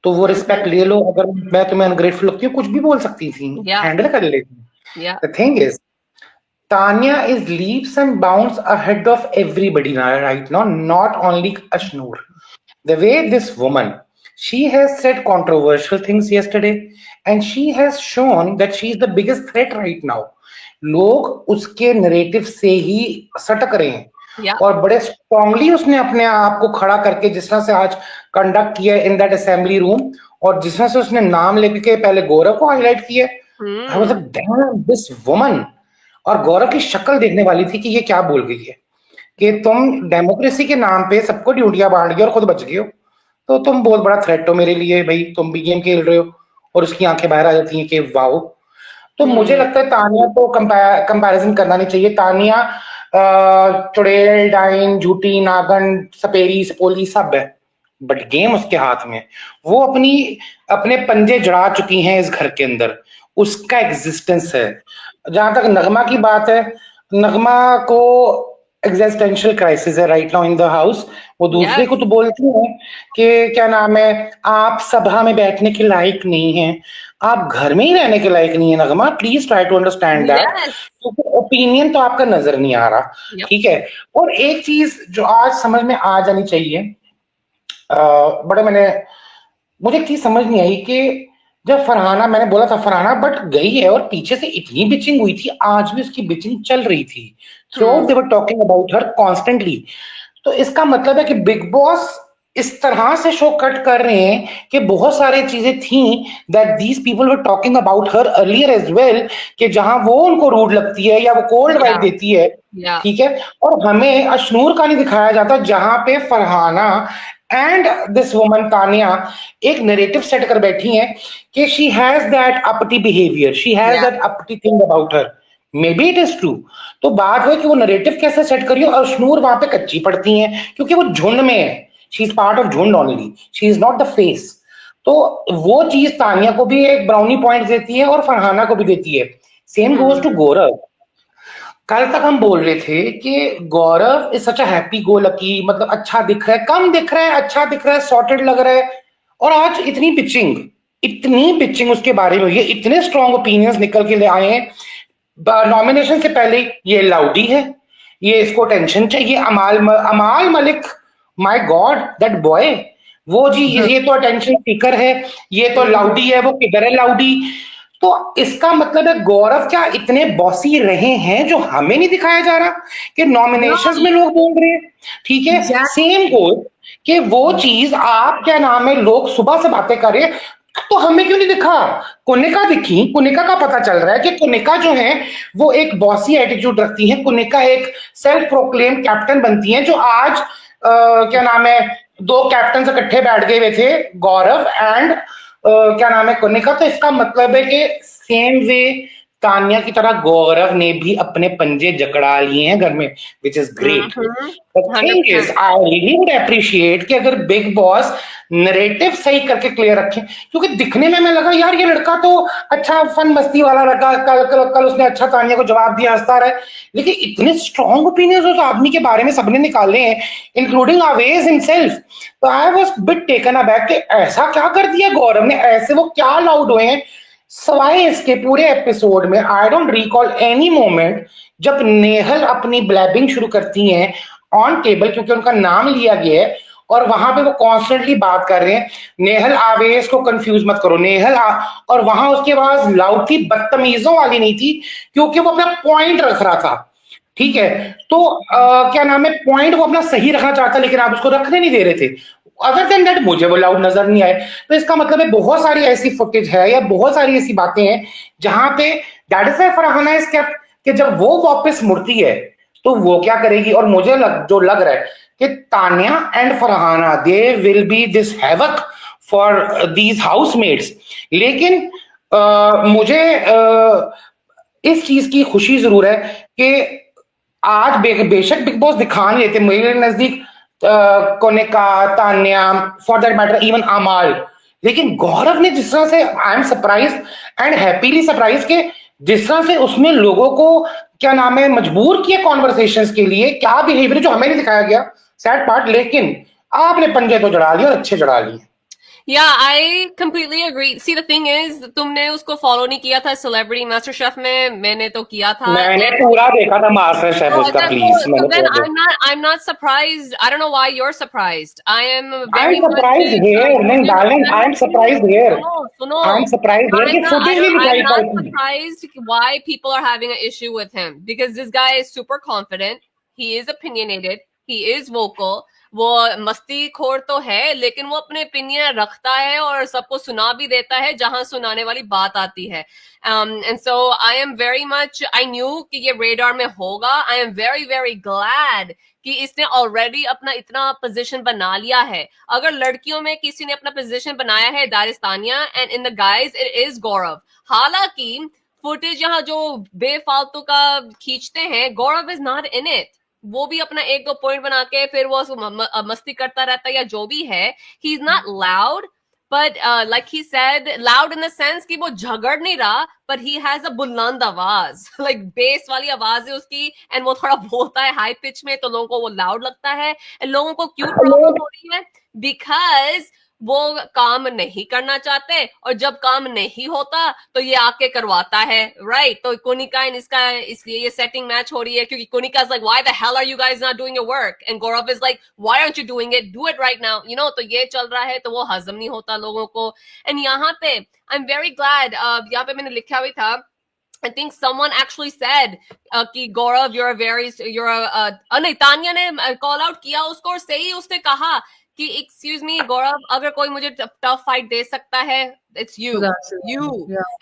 तो वो रिस्पेक्ट ले लो। अगर मैं तुम्हें अनग्रेटफुल लगती हूँ, कुछ भी बोल सकती थी, हैंडल कर लेती। The thing is Tanya is leaps and bounds ahead of everybody now, right now, not only Ashnur. The way this woman, she has said controversial things yesterday, and she has shown that she is the biggest threat right now. लोग उसके narrative से ही सटक रहे हैं और बड़े strongly उसने अपने आप को खड़ा करके जिस तरह से आज कंडक्ट किया इन दैट असेंबली रूम, और जिस तरह से उसने नाम लेके पहले गौरव को हाईलाइट किया, I was like damn this woman. और गौरव की शक्ल देखने वाली थी कि ये क्या बोल गई है कि तुम डेमोक्रेसी के नाम पे सबको ड्यूटियां बांट गए और खुद बच गए हो, तो तुम बहुत बड़ा थ्रेट हो मेरे लिए भाई, तुम भी गेम खेल रहे हो। और उसकी आंखें बाहर आ जाती हैं कि वाओ। तो मुझे लगता है तानिया को कंपैरिजन करना नहीं चाहिए। तानिया चुड़ैल, डाइन, झूठी, नागन, सपेरी, सपोली सब है, बट गेम उसके हाथ में। वो अपने पंजे जड़ा चुकी हैं इस घर के अंदर, उसका एग्जिस्टेंस है। जहां तक नगमा की बात है, नगमा को एग्जिस्टेंशियल क्राइसिस है right now in the house. वो दूसरे को तो बोलती है कि क्या नाम है, आप सभा में बैठने के लायक नहीं है, आप घर में ही रहने के लायक नहीं है Nagma, please try to understand that, क्योंकि ओपिनियन तो आपका नजर नहीं आ रहा। ठीक है। और एक चीज जो आज समझ में आ जानी चाहिए, मुझे एक चीज समझ नहीं आई कि जब फरहाना, मैंने बोला था फरहाना बट गई है और पीछे से इतनी बिचिंग हुई थी, आज भी उसकी बिचिंग चल रही थी, through out they were talking about her constantly. तो इसका मतलब है कि बिग बॉस इस तरह से शो कट कर रहे हैं कि बहुत सारी चीजें थी that these people were talking about her earlier as well, कि जहां वो उनको रूड लगती है या वो कोल्ड वाइब देती है, ठीक है, और हमें अशनूर का नहीं दिखाया जाता, जहां पे Farhana and this woman Tanya एक नैरेटिव सेट कर बैठी हैं कि she has that uppity behaviour, she has that uppity thing about her, maybe it is true. तो बात है कि वो नैरेटिव कैसे सेट करियो, और अशनूर वहां पे कच्ची पड़ती हैं क्योंकि वो झुंड में है, शी इज पार्ट ऑफ झुंड only, she is not the face. तो वो चीज तानिया को भी एक ब्राउनी पॉइंट देती है और फरहाना को भी देती है। Same goes to Gaurav. कल तक हम बोल रहे थे कि Gaurav is such a happy go lucky, मतलब अच्छा दिख रहा है, कम दिख रहा है, अच्छा दिख रहा है, सॉर्टेड लग रहा है, और आज इतनी पिचिंग उसके बारे में हुई है, इतने स्ट्रॉन्ग ओपिनियंस निकल के ले आए हैं। नॉमिनेशन से पहले ये लाउडी है, ये इसको टेंशन चाहिए, अमाल Malik, my God that boy, वो जी ये तो अटेंशन सीकर है, ये तो लाउडी है, वो किधर है लाउडी। तो इसका मतलब है गौरव क्या इतने बॉसी रहे हैं जो हमें नहीं दिखाया जा रहा कि नॉमिनेशंस में लोग बोल रहे हैं, ठीक है। सेम गोल कि वो चीज आप क्या नाम है, लोग सुबह से बातें कर रहे हैं, तो हमें क्यों नहीं दिखा। कुनिका दिखी, कुनिका का पता चल रहा है कि कुनिका जो है वो एक बॉसी एटीट्यूड रखती है, कुनिका एक सेल्फ प्रोक्लेम कैप्टन बनती है, जो आज क्या नाम है, दो कैप्टन इकट्ठे बैठ गए हुए थे, गौरव एंड क्या नाम है, कुनिका। तो इसका मतलब है कि सेम वे तानिया की तरह गौरव ने भी अपने पंजे जकड़ा लिए हैं घर में, which is great. Thing is I really would appreciate कि अगर बिग बॉस नरेटिव सही करके क्लियर रखें, क्योंकि दिखने में मैं लगा यार ये लड़का तो अच्छा फन मस्ती वाला लगा, कल उसने अच्छा तानिया को जवाब दिया, हंसता रहा, लेकिन इतने स्ट्रॉन्ग ओपिनियंस उस आदमी के बारे में सबने निकाले हैं, इंक्लूडिंग अवेज हिमसेल्फ। तो I was bit taken aback कि ऐसा क्या कर दिया गौरव ने, ऐसे वो क्या लाउड हुए हैं। सवाए इसके पूरे एपिसोड में I don't recall any moment जब नेहल अपनी ब्लैबिंग शुरू करती हैं ऑन टेबल, क्योंकि उनका नाम लिया गया है और वहां पे वो कॉन्स्टेंटली बात कर रहे हैं, नेहल आवेश को कंफ्यूज मत करो, और वहां उसकी आवाज लाउड थी, बदतमीजों वाली नहीं थी, क्योंकि वो अपना पॉइंट रख रहा था, ठीक है। तो क्या नाम है, पॉइंट वो अपना सही रखना चाहता, लेकिन आप उसको रखने नहीं दे रहे थे। अदर देन दैट मुझे वो लाउड नजर नहीं आए। तो इसका मतलब है बहुत सारी ऐसी फुटेज है या बहुत सारी ऐसी बातें हैं जहां पे that is Farhana is kept, कि जब वो वापस मुड़ती है तो वो क्या करेगी। और मुझे जो लग रहा है कि Tania and Farhana they will be this havoc for these housemates. लेकिन मुझे इस चीज की खुशी जरूर है कि आज बेशक बिग बॉस दिखा नहीं लेते, मेरे नजदीक Konika, Tanya, for that matter even Amaal, लेकिन गौरव ने जिस तरह से, I am surprise and happily surprise के जिस तरह से उसने लोगों को क्या नाम है मजबूर किया कॉन्वर्सेशंस के लिए, क्या बिहेवियर जो हमें नहीं दिखाया गया, सैड पार्ट, लेकिन आपने पंजे तो जड़ा लिए और अच्छे जड़ा लिए। Yeah, I completely agree. See, the thing is, तुमने उसको follow नहीं किया था Celebrity Master Chef में, मैंने तो किया था. मैंने पूरा देखा था मास्टर शेफ तो उसका, अगर प्लीज तो मैंने then पूरा I'm not surprised. I don't know why you're surprised. I am I am very much surprised here, नहीं darling, I am surprised here, सुनो सुनो. आई एम सरप्राइज्ड हियर कि फुटेज नहीं I'm दिखाई not पड़ती. surprised why people are having an issue with him because this guy is super confident. He is opinionated. He is vocal. वो मस्ती खोर तो है लेकिन वो अपने ओपिनियन रखता है और सबको सुना भी देता है जहां सुनाने वाली बात आती है. And so I am very much, I knew कि ये radar में होगा. I am very very glad कि इसने ऑलरेडी अपना इतना पोजीशन बना लिया है. अगर लड़कियों में किसी ने अपना पोजीशन बनाया है दारिस्तानिया, and in the guys it is Gaurav. हालांकि फुटेज यहाँ जो बेफालतू का खींचते हैं, Gaurav is not in it. वो भी अपना एक दो पॉइंट बना के फिर वो मस्ती करता रहता है या जो भी है. He is not loud, but like he said, loud in the sense कि वो झगड़ नहीं रहा, but he has a बुलंद आवाज, like bass वाली आवाज है उसकी, and वो थोड़ा बोलता है हाई पिच में तो लोगों को वो लाउड लगता है. and लोगों को क्यों प्रॉब्लम हो रही है? बिकॉज वो काम नहीं करना चाहते और जब काम नहीं होता तो ये आके करवाता है, राइट? तो कोनिका एंड इसका इसलिए ये सेटिंग मैच हो रही है क्योंकि Konika is like why the hell are you guys not doing your work, and Gaurav is like why aren't you doing it, do it right now, you know. तो ये चल रहा है तो वो हजम नहीं होता लोगों को. एंड यहाँ पे आई एम वेरी ग्लैड, यहाँ पे मैंने लिखा हुआ था, I think someone actually said कि गौरव नहीं, तानिया ने कॉल आउट किया उसको और सही उसने कहा कि एक्सक्यूज मी गौरव, अगर कोई मुझे टफ फाइट दे सकता है it's you.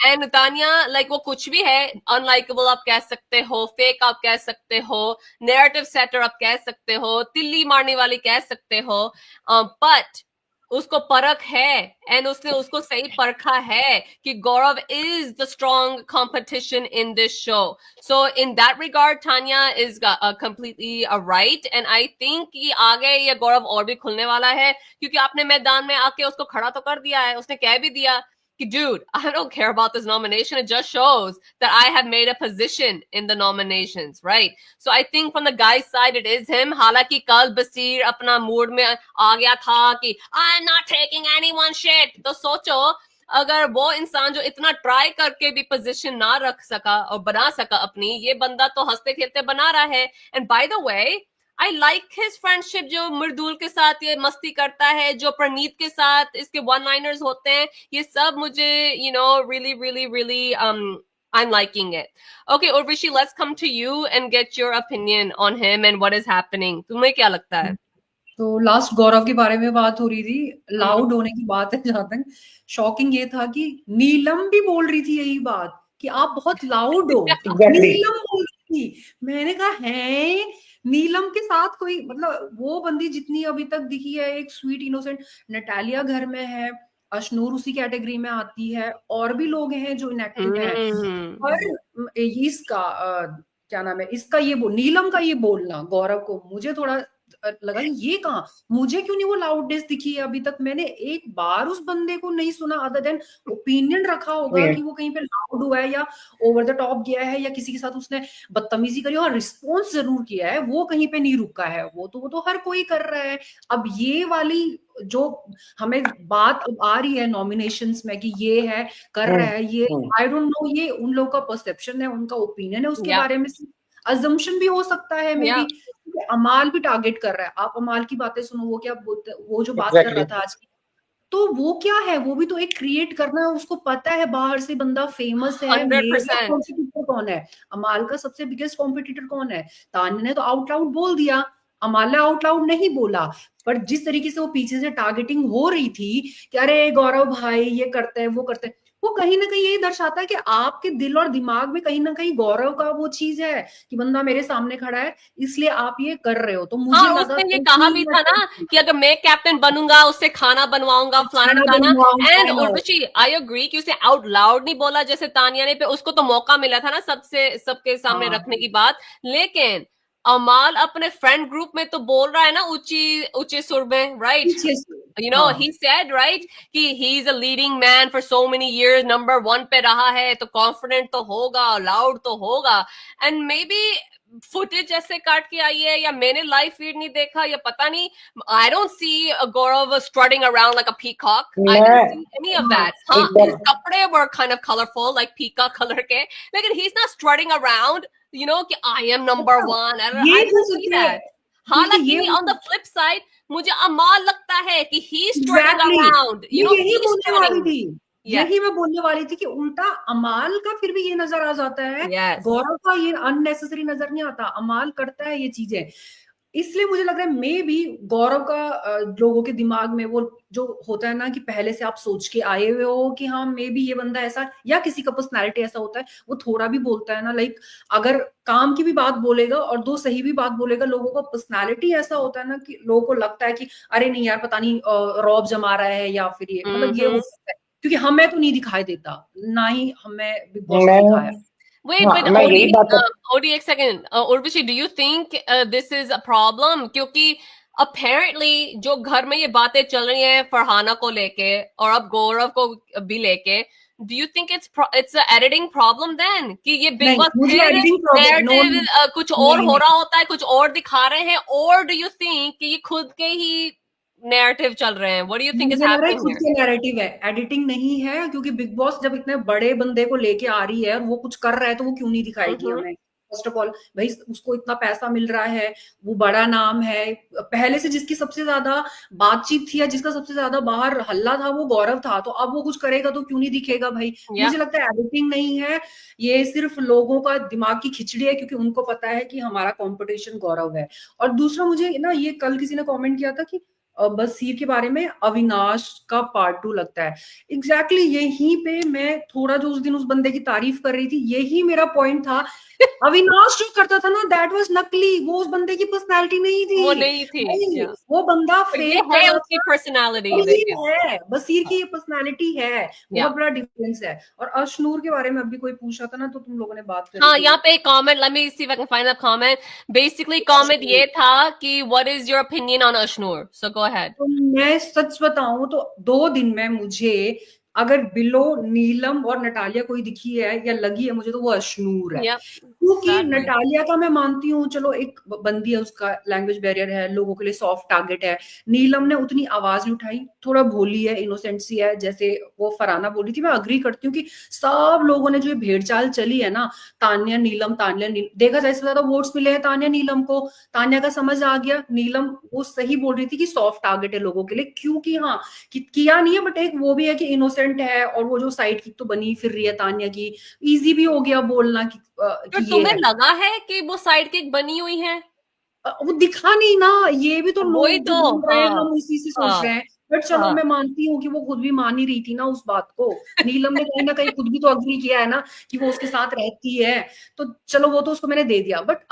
And Tania like वो कुछ भी है, अनलाइकेबल आप कह सकते हो, फेक आप कह सकते हो, नैरेटिव सेटर आप कह सकते हो, तिल्ली मारने वाली कह सकते हो, बट उसको परख है एंड उसने उसको सही परखा है कि Gaurav is the strong competition in this show. So in that regard Tanya is completely right, and I think कि आगे ये गौरव और भी खुलने वाला है क्योंकि आपने मैदान में आके उसको खड़ा तो कर दिया है. उसने कह भी दिया कि dude, I don't care about this nomination. It just shows that I have made a position in the nominations, right? So I think from the guy's side, it is him. हालांकि कल बसीर अपना मूड में आ गया था कि I'm not taking anyone's shit. तो सोचो अगर वो इंसान जो इतना ट्राई करके भी पोजीशन ना रख सका और बना सका अपनी, ये बंदा तो हंसते खेलते बना रहा है. And by the way I like his friendship, जो मृदुल के साथ ये मस्ती करता है, जो प्रणीत के साथ इसके वन लाइनर्स होते हैं, ये सब मुझे you know really I'm liking it. Okay, Urvashi, let's come to you and get your opinion on him and what is happening. तुम्हें क्या लगता है? तो लास्ट गौरव के बारे में बात हो रही थी, लाउड होने की बात है. जहां तक शॉकिंग ये था कि नीलम भी बोल रही थी यही बात कि आप बहुत लाउड हो. नीलम बोल रही थी. मैंने कहा है नीलम के साथ कोई, मतलब वो बंदी जितनी अभी तक दिखी है एक स्वीट इनोसेंट. नटालिया घर में है, अशनूर उसी कैटेगरी में आती है, और भी लोग हैं जो इनएक्टिव हैं. और इसका क्या नाम है, इसका ये नीलम का ये बोलना गौरव को मुझे थोड़ा लगा ये कहाँ, मुझे क्यों नहीं वो लाउडनेस दिखी है अभी तक. मैंने एक बार उस बंदे को नहीं सुना अदर देन ओपिनियन रखा होगा कि वो कहीं पे लाउड हुआ है या ओवर द टॉप गया है या किसी के साथ उसने बदतमीजी करी और रिस्पॉन्स जरूर किया है. वो कहीं पे नहीं रुका है. वो तो हर कोई कर रहा है. अब ये वाली जो हमें बात अब आ रही है नॉमिनेशंस में कि ये है कर रहा है, ये आई डोंट नो, ये उन लोगों का परसेप्शन है, उनका ओपिनियन है, उसके बारे में अजम्पशन भी हो सकता है मे बी. अमाल भी टारगेट कर रहा है. आप अमाल की बातें सुनो, वो क्या बोलते, वो जो बात कर रहा था आज की, तो वो क्या है, वो भी तो एक क्रिएट करना है. उसको पता है बाहर से बंदा फेमस है. कॉम्पिटिटर कौन है, अमाल का सबसे बिगेस्ट कॉम्पिटिटर कौन है. तान्या ने तो आउट लाउड बोल दिया, अमाल ने आउट लाउड नहीं बोला. पर जिस तरीके से वो पीछे से टारगेटिंग हो रही थी कि अरे गौरव भाई ये करते हैं वो करते हैं, वो कहीं ना कहीं यही दर्शाता है कि आपके दिल और दिमाग में कहीं ना कहीं गौरव का वो चीज है कि बंदा मेरे सामने खड़ा है इसलिए आप ये कर रहे हो. तो मुझे लगा उसने ये कहा भी था ना कि अगर मैं कैप्टन बनूंगा उससे खाना बनवाऊंगा फलाना. एंड उर्वशी आई एग्री कि उसे आउट लाउड नहीं बोला जैसे तानिया ने, पे उसको तो मौका मिला था ना सबके सामने रखने की बात. लेकिन अमाल अपने फ्रेंड ग्रुप में तो बोल रहा है ना ऊंचे सुर में, right? You know, he said, right, कि he's a leading man for so many years, number 1 पे रहा है, तो confident तो होगा, loud तो होगा, and maybe फुटेज ऐसे काट के आई है, या मैंने लाइव फीड नहीं देखा, या पता नहीं. I don't see Gaurav strutting around like a peacock. I didn't see any of that. हाँ, his कपड़े were kind of colorful, like peacock color के, लेकिन he's not strutting around, you know, कि I am number 1. I don't see that. हालांकि on the flip side, मुझे अमाल लगता है कि he's strutting around, you know, he's strutting. यही मैं बोलने वाली थी कि उल्टा अमाल का फिर भी ये नजर आ जाता है, गौरव का ये अननेसेसरी नजर नहीं आता, अमाल करता है ये चीजें. इसलिए मुझे लग रहा है मे भी गौरव का लोगों के दिमाग में वो जो होता है ना कि पहले से आप सोच के आए हुए हो कि हाँ मे भी ये बंदा ऐसा, या किसी का पर्सनैलिटी ऐसा होता है, वो थोड़ा भी बोलता है ना, लाइक अगर काम की भी बात बोलेगा और 2 सही भी बात बोलेगा, लोगों का पर्सनैलिटी ऐसा होता है ना कि लोगों को लगता है कि अरे नहीं यार पता नहीं रौब जमा रहा है, या फिर ये मतलब ये हो सकता है, क्योंकि हमें तो नहीं दिखाई देता, ना ही हमें बिग बॉस ने दिखाया. Wait, but Odi, एक second. Urvashi, do you think this is a problem? क्योंकि apparently जो घर में ये बातें चल रही हैं फरहाना को लेके और अब गौरव को भी लेके, do you think it's a editing problem then? कि ये बिग बॉस narrative कुछ और हो रहा होता है, कुछ और दिखा रहे हैं, or do you think कि ये खुद के ही नैरेटिव चल रहे हैं? What do you think is happening खुद के नैरेटिव है, एडिटिंग नहीं है, क्योंकि बिग बॉस जब इतने बड़े बंदे को लेके आ रही है और वो कुछ कर रहा है तो वो क्यों नहीं दिखाएगी हमें? फर्स्ट ऑफ ऑल भाई उसको इतना पैसा मिल रहा है, वो बड़ा नाम है, पहले से जिसकी सबसे ज्यादा बातचीत थी या जिसका सबसे ज्यादा बाहर हल्ला था वो गौरव था, तो अब वो कुछ करेगा तो क्यों नहीं दिखेगा भाई? मुझे लगता है एडिटिंग नहीं है, ये सिर्फ लोगों का दिमाग की खिचड़ी है, क्योंकि उनको पता है कि हमारा कॉम्पिटिशन गौरव है. और दूसरा मुझे ना ये कल किसी ने कॉमेंट किया था कि बसीर के बारे में अविनाश का पार्ट 2 लगता है. एग्जैक्टली यहीं पे मैं थोड़ा जो उस दिन उस बंदे की तारीफ कर रही थी, यही मेरा पॉइंट था. अविनाश जो करता था ना दैट वाज नकली, वो उस बंदे की पर्सनालिटी नहीं थी, वो नहीं थी. वो बंदा फेक है, उसकी पर्सनालिटी है, बसीर की ये पर्सनालिटी है, बहुत बड़ा डिफरेंस है. और अशनूर के बारे में अभी कोई पूछा था ना, तो तुम लोगों ने बात करी. हाँ, यहाँ पे एक comment, let me see if I can find that comment. Basically comment ये था कि what is your opinion on Ashnoor, so go ahead. तो मैं सच बताऊं तो 2 दिन में मुझे अगर बिलो, नीलम और नटालिया कोई दिखी है या लगी है मुझे, तो वो अशनूर है. क्योंकि नटालिया का मैं मानती हूँ, चलो एक बंदी है, उसका लैंग्वेज बैरियर है, लोगों के लिए सॉफ्ट टारगेट है. नीलम ने उतनी आवाज नहीं उठाई, थोड़ा भोली है, इनोसेंट सी है, जैसे वो फरहाना बोली थी. मैं अग्री करती हूँ कि सब लोगों ने जो ये भेड़चाल चली है ना, तान्या नीलम देखा जाए इससे ज्यादा वोट्स मिले हैं तान्या नीलम को. तान्या का समझ आ गया, नीलम वो सही बोल रही थी कि सॉफ्ट टारगेट है लोगों के लिए, क्योंकि हाँ किया नहीं है, बट एक वो भी है कि इनोसेंट है, और वो जो साइड किक तो बनी फिर रही है तान्या की, इजी भी हो गया बोलना कि तुम्हें लगा है कि वो साइड किक बनी हुई है? वो दिखा नहीं ना, ये भी तो लोग तो हम उसी से सोच रहे हैं. बट चलो मैं मानती हूँ कि वो खुद भी मान ही रही थी ना उस बात को. नीलम ने कहीं ना कहीं खुद भी तो अग्री किया है ना कि वो उसके साथ रहती है, तो चलो वो तो उसको मैंने दे दिया. बट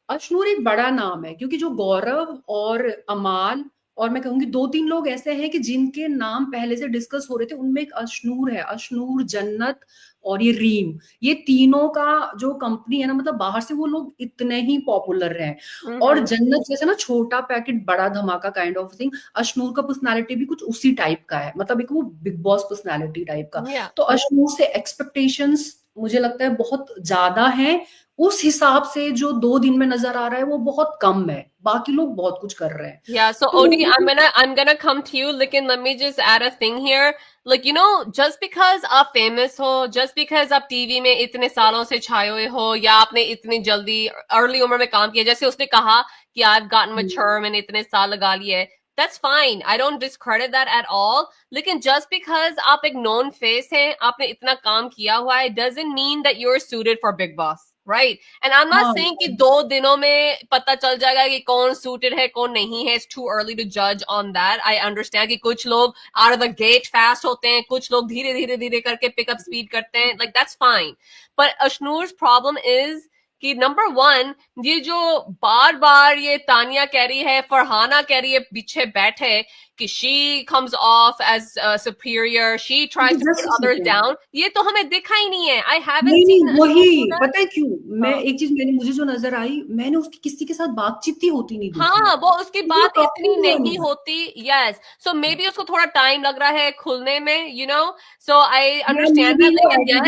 अशनूर एक बड़ा नाम है, क्योंकि जो गौरव और अमाल और मैं कहूंगी 2-3 लोग ऐसे हैं कि जिनके नाम पहले से डिस्कस हो रहे थे, उनमें एक अशनूर है, अशनूर, जन्नत और ये रीम. ये तीनों का जो कंपनी है ना, मतलब बाहर से वो लोग इतने ही पॉपुलर हैं. और जन्नत जैसे ना छोटा पैकेट बड़ा धमाका काइंड ऑफ थिंग, अशनूर का पर्सनालिटी भी कुछ उसी टाइप का है, मतलब एक वो बिग बॉस पर्सनालिटी टाइप का. तो अशनूर से एक्सपेक्टेशंस मुझे लगता है बहुत ज्यादा है, उस हिसाब से जो 2 दिन में नजर आ रहा है वो बहुत कम है, बाकी लोग बहुत कुछ कर रहे हैं. Yeah, so Odi, I'm gonna come to you. लेकिन let me just add a thing here. Like, you know, just because आप famous हो, just because आप टीवी में इतने सालों से छाए हुए हो, या आपने इतनी जल्दी अर्ली उम्र में काम किया, जैसे उसने कहा कि I've gotten mature, मैंने इतने साल लगा लिए, that's fine. I don't discredit that at all. लेकिन just because आप एक known face हैं, आपने इतना काम किया हुआ है, doesn't mean that you're suited for Big Boss. Right? And I'm not saying कि 2 दिनों में पता चल जाएगा कि कौन suited है, कौन नहीं है. It's too early to judge on that. I understand कि कुछ लोग out of the gate fast होते हैं, कुछ लोग धीरे धीरे करके pick up speed करते हैं. Like, that's fine. But Ashnoor's problem is कि नंबर 1 ये जो बार बार ये तानिया कह रही है, फरहाना कह रही है पीछे बैठे कि she comes off as superior, she tries to put others down, ये तो हमें दिखा ही नहीं है. I haven't seen वही पता है क्यों, मैं एक चीज मुझे जो नजर आई, मैंने उसकी किसी के साथ बातचीत ही होती नहीं देखी. हाँ, वो उसकी बात इतनी नहीं होती. yes, so maybe उसको थोड़ा टाइम लग रहा है खुलने में, you know, so I understand that. लेकिन yes,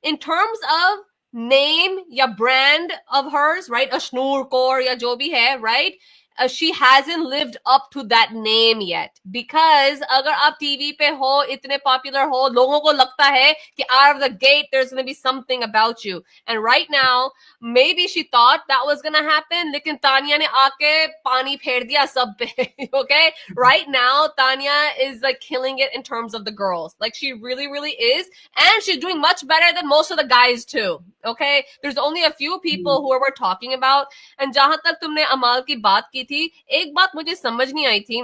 in terms of name या brand of hers, right, Ashnoor Kaur या जो भी है, right, she hasn't lived up to that name yet, because अगर आप टीवी पे हो, इतने पॉपुलर हो, लोगों को लगता है कि out of the gate there's going to be something about you, and right now maybe she thought that was going to happen, लेकिन तानिया ने आके पानी फेर दिया सब पे. Okay, right now Tanya is like killing it in terms of the girls, like she really is, and she's doing much better than most of the guys too. Okay, there's only a few people who we're talking about. And जहां तक तुमने अमाल की बात की थी, एक बात मुझे समझ नहीं आई थी,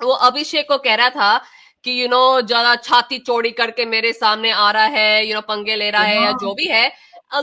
वो अभिषेक को कह रहा था कि यू नो ज्यादा छाती चौड़ी करके मेरे सामने आ रहा है, यू नो पंगे ले रहा है या जो भी है.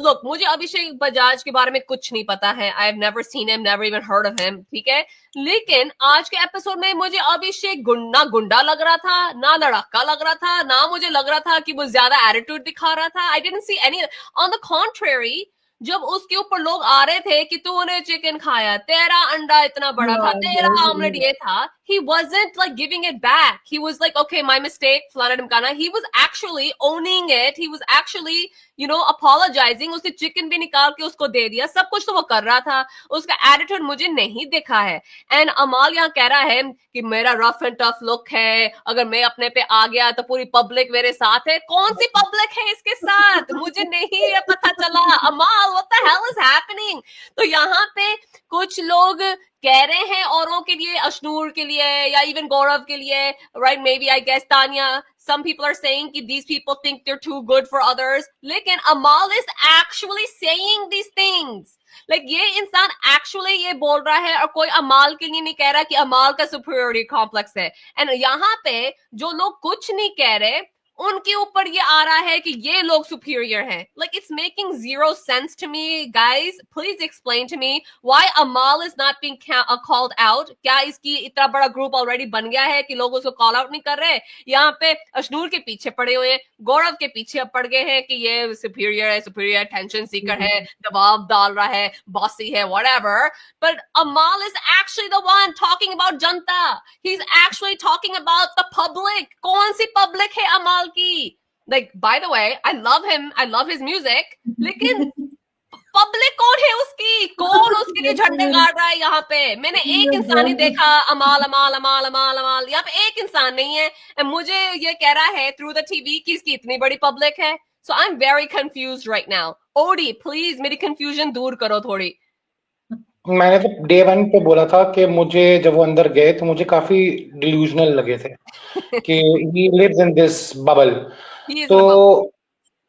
Look, मुझे अभिषेक बजाज के बारे में कुछ नहीं पता है. I have never seen him, never even heard of him. ठीक है, लेकिन आज के एपिसोड में मुझे अभिषेक ना गुंडा लग रहा था, ना लड़का लग रहा था, ना मुझे लग रहा था कि वो ज्यादा एटीट्यूड दिखा रहा था. I didn't see any. On the contrary, जब उसके ऊपर लोग आ रहे थे कि तूने चिकन खाया, तेरा अंडा इतना बड़ा था, तेरा ऑमलेट ये था, he wasn't like giving it back. He was like, okay, my mistake, flana dimkana. He was actually owning it. He was actually, you know, apologizing. उसने चिकन भी निकाल के उसको दे दिया, सब कुछ तो वो कर रहा था. उसका एटीट्यूड मुझे नहीं दिखा है. एंड अमाल यहाँ कह रहा है कि मेरा रफ एंड टफ लुक है, अगर मैं अपने पे आ गया तो पूरी पब्लिक मेरे साथ है. कौन सी पब्लिक है इसके साथ? मुझे नहीं पता चला. अमाल, what the hell is happening? तो यहाँ पे कुछ लोग कह रहे हैं औरों के लिए, अशनूर के लिए या इवन गौरव के लिए, right, maybe I guess Tania, some people are saying कि these people think they're too good for others, लेकिन अमाल is actually saying these things. Like ये इंसान actually ये बोल रहा है और कोई अमाल के लिए नहीं कह रहा कि अमाल का superiority complex है. And यहाँ पे जो लोग कुछ नहीं कह रहे, उनके ऊपर ये आ रहा है कि ये लोग superior हैं. Like it's making zero sense to me, guys. Please explain to me why Amal is not being called out. क्या इसकी इतना बड़ा group already बन गया है कि लोग उसको call out नहीं कर रहे? यहाँ पे अशनूर के पीछे पड़े हुए हैं, गौरव के पीछे पड़ गए हैं कि ये superior है, superior attention seeker है, दबाव डाल रहा है, bossy है, whatever. But Amal is actually the one talking about Janata. He's actually talking about the public. कौन सी public है Amal की? Like, by the way, I love him, I love his music, लेकिन पब्लिक कौन है उसकी? कौन उसके लिए झंडे गाड़ रहा है यहाँ पे? मैंने एक इंसान ही देखा, अमाल अमाल अमाल अमाल अमाल. यहाँ पे एक इंसान नहीं है. मुझे ये कह रहा है थ्रू द टीवी कि इसकी इतनी बड़ी पब्लिक है. So I'm very confused right now. Odie, please मेरी confusion दूर करो थोड़ी. मैंने तो डे 1 पे बोला था कि मुझे जब वो अंदर गए तो मुझे काफी डिल्यूजनल लगे थे कि he lives in this bubble. तो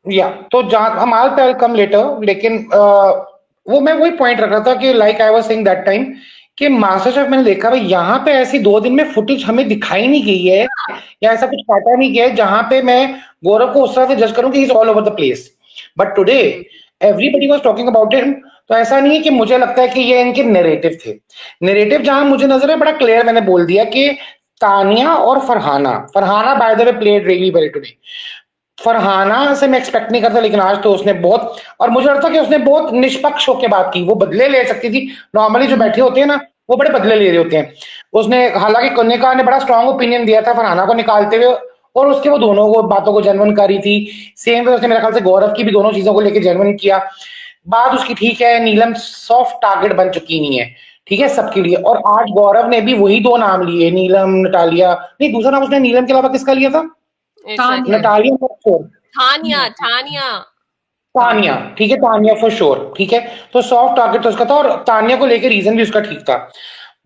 या तो जहाँ अमाल पे कम लेटर, लेकिन वो मैं वही पॉइंट रख रहा था कि like I was saying that time कि मास्टर शेफ मैंने देखा भाई यहाँ पे ऐसी 2 दिन में फुटेज हमें दिखाई नहीं गई है या ऐसा कुछ काटा नहीं गया है जहां पे मैं गौरव को उस तरह से जज करूं कि he is all over the place. But today everybody was talking about him. तो ऐसा नहीं है कि मुझे लगता है कि ये इनके नैरेटिव थे. नैरेटिव जहां मुझे नजर है बड़ा क्लियर, मैंने बोल दिया कि तानिया और Farhana by the way played really well today. Farhana से मैं एक्सपेक्ट नहीं करता, लेकिन आज तो उसने बहुत, और मुझे लगता है कि उसने बहुत निष्पक्ष होकर बात की. वो बदले ले सकती थी. नॉर्मली जो बैठे होते हैं ना वो बड़े बदले ले रहे होते हैं. उसने हालांकि कन्या ने बड़ा स्ट्रांग ओपिनियन दिया था फरहाना को निकालते हुए, और उसके वो दोनों को बातों को जेन्युइन कर रही थी. सेम वे उसने मेरे ख्याल से गौरव की भी दोनों चीजों को लेकर जेन्युइन किया. बात उसकी ठीक है. नीलम सॉफ्ट टारगेट बन चुकी नहीं है, ठीक है, सबके लिए. और आज गौरव ने भी वही 2 नाम लिए, नीलम, नटालिया. नहीं, दूसरा नाम उसने नीलम के अलावा किसका लिया था? नटालिया, तानिया, ठीक है, तानिया फॉर श्योर, ठीक है. तो सॉफ्ट टारगेट तो उसका था, और तानिया को लेकर रीजन भी उसका ठीक था.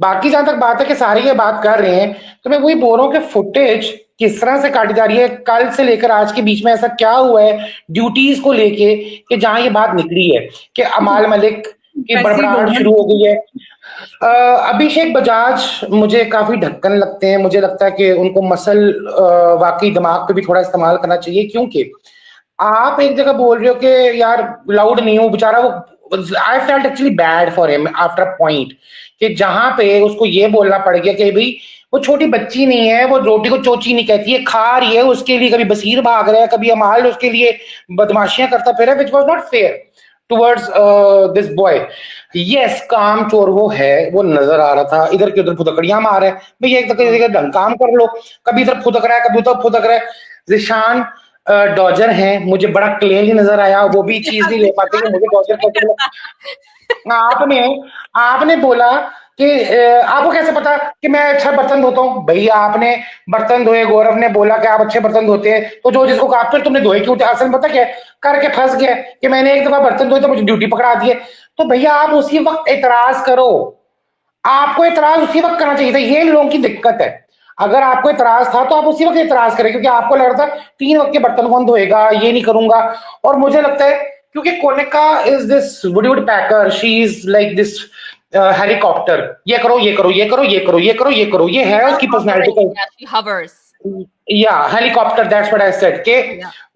बाकी जहां तक बात है कि सारे ये बात कर रहे हैं, तो मैं वही बोल रहा हूँ कि फुटेज किस तरह से काटी जा रही है, कल से लेकर आज के बीच में ऐसा क्या हुआ है ड्यूटीज को लेके कि जहां ये बात निकली है कि अमाल मलिक की बड़बड़ाहट शुरू हो गई है. अभिषेक बजाज मुझे काफी ढक्कन लगते हैं. मुझे लगता है कि उनको मसल वाकई दिमाग पे भी थोड़ा इस्तेमाल करना चाहिए, क्योंकि आप एक जगह बोल रहे हो कि यार लाउड नहीं हूँ बेचारा, वो I felt actually bad for him after a point कि जहां पे उसको ये बोलना पड़ गया कि भाई वो छोटी बच्ची नहीं है, वो रोटी को चोची नहीं कहती है, खा रही है, उसके लिए कभी बसीर भाग रहा है, कभी अमाल उसके लिए बदमाशियां करता फिर है, which was not fair towards this boy. Yes, काम चोर वो है, वो नजर आ रहा था, इधर के उधर फुदकड़ियां मार है, भैया एक तो ढंग काम कर लो, कभी इधर फुदक रहा है, कभी उधर फुदक रहा है। जिशान डॉजर है, मुझे बड़ा क्लियरली नजर आया, वो भी चीज नहीं ले पाते कि मुझे डॉजर आपने आपने बोला कि आपको कैसे पता कि मैं अच्छा बर्तन धोता हूँ? भैया आपने बर्तन धोए, गौरव ने बोला कि आप अच्छे बर्तन धोते हैं, तो जो जिसको कहा फिर तुमने धोए क्यों थे? असल में पता क्या है? करके फंस गया कि मैंने एक दफा बर्तन धोए तो मुझे ड्यूटी पकड़ा दिए। तो भैया आप उसी वक्त एतराज करो, आपको एतराज उसी वक्त करना चाहिए था। ये लोगों की दिक्कत है, अगर आपको एतराज था तो आप उसी वक्त एतराज करें, क्योंकि आपको लग रहा था 3 वक्त के बर्तन कौन धोएगा, ये नहीं करूंगा। और मुझे लगता है क्योंकि Konika is this woodpecker, she is like this helicopter, ये करो ये करो ये करो ये करो ये करो ये करो, ये है उसकी पर्सनैलिटी का। या helicopter, that's what I said के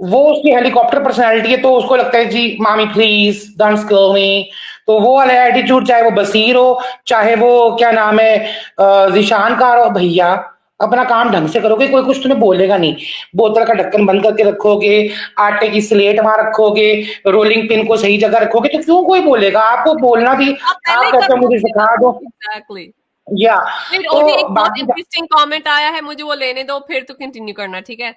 वो उसकी हेलीकॉप्टर पर्सनालिटी है, तो उसको लगता है जी मामी प्लीज डोंट स्केयर मी। तो वो वाला एटीट्यूड, चाहे वो बसीर हो, चाहे वो क्या नाम है जिशान का हो, भैया अपना काम ढंग से करोगे, कोई कुछ तुम्हें बोलेगा नहीं। बोतल का ढक्कन बंद करके रखोगे, आटे की स्लेट वहां रखोगे, रोलिंग पिन को सही जगह रखोगे, तो क्यों कोई बोलेगा? आपको बोलना भी आप कहते हो मुझे सिखा दो। एग्जैक्टली। या तो एक बहुत इंटरेस्टिंग कमेंट आया है, मुझे वो लेने दो, फिर तो कंटिन्यू करना, ठीक है?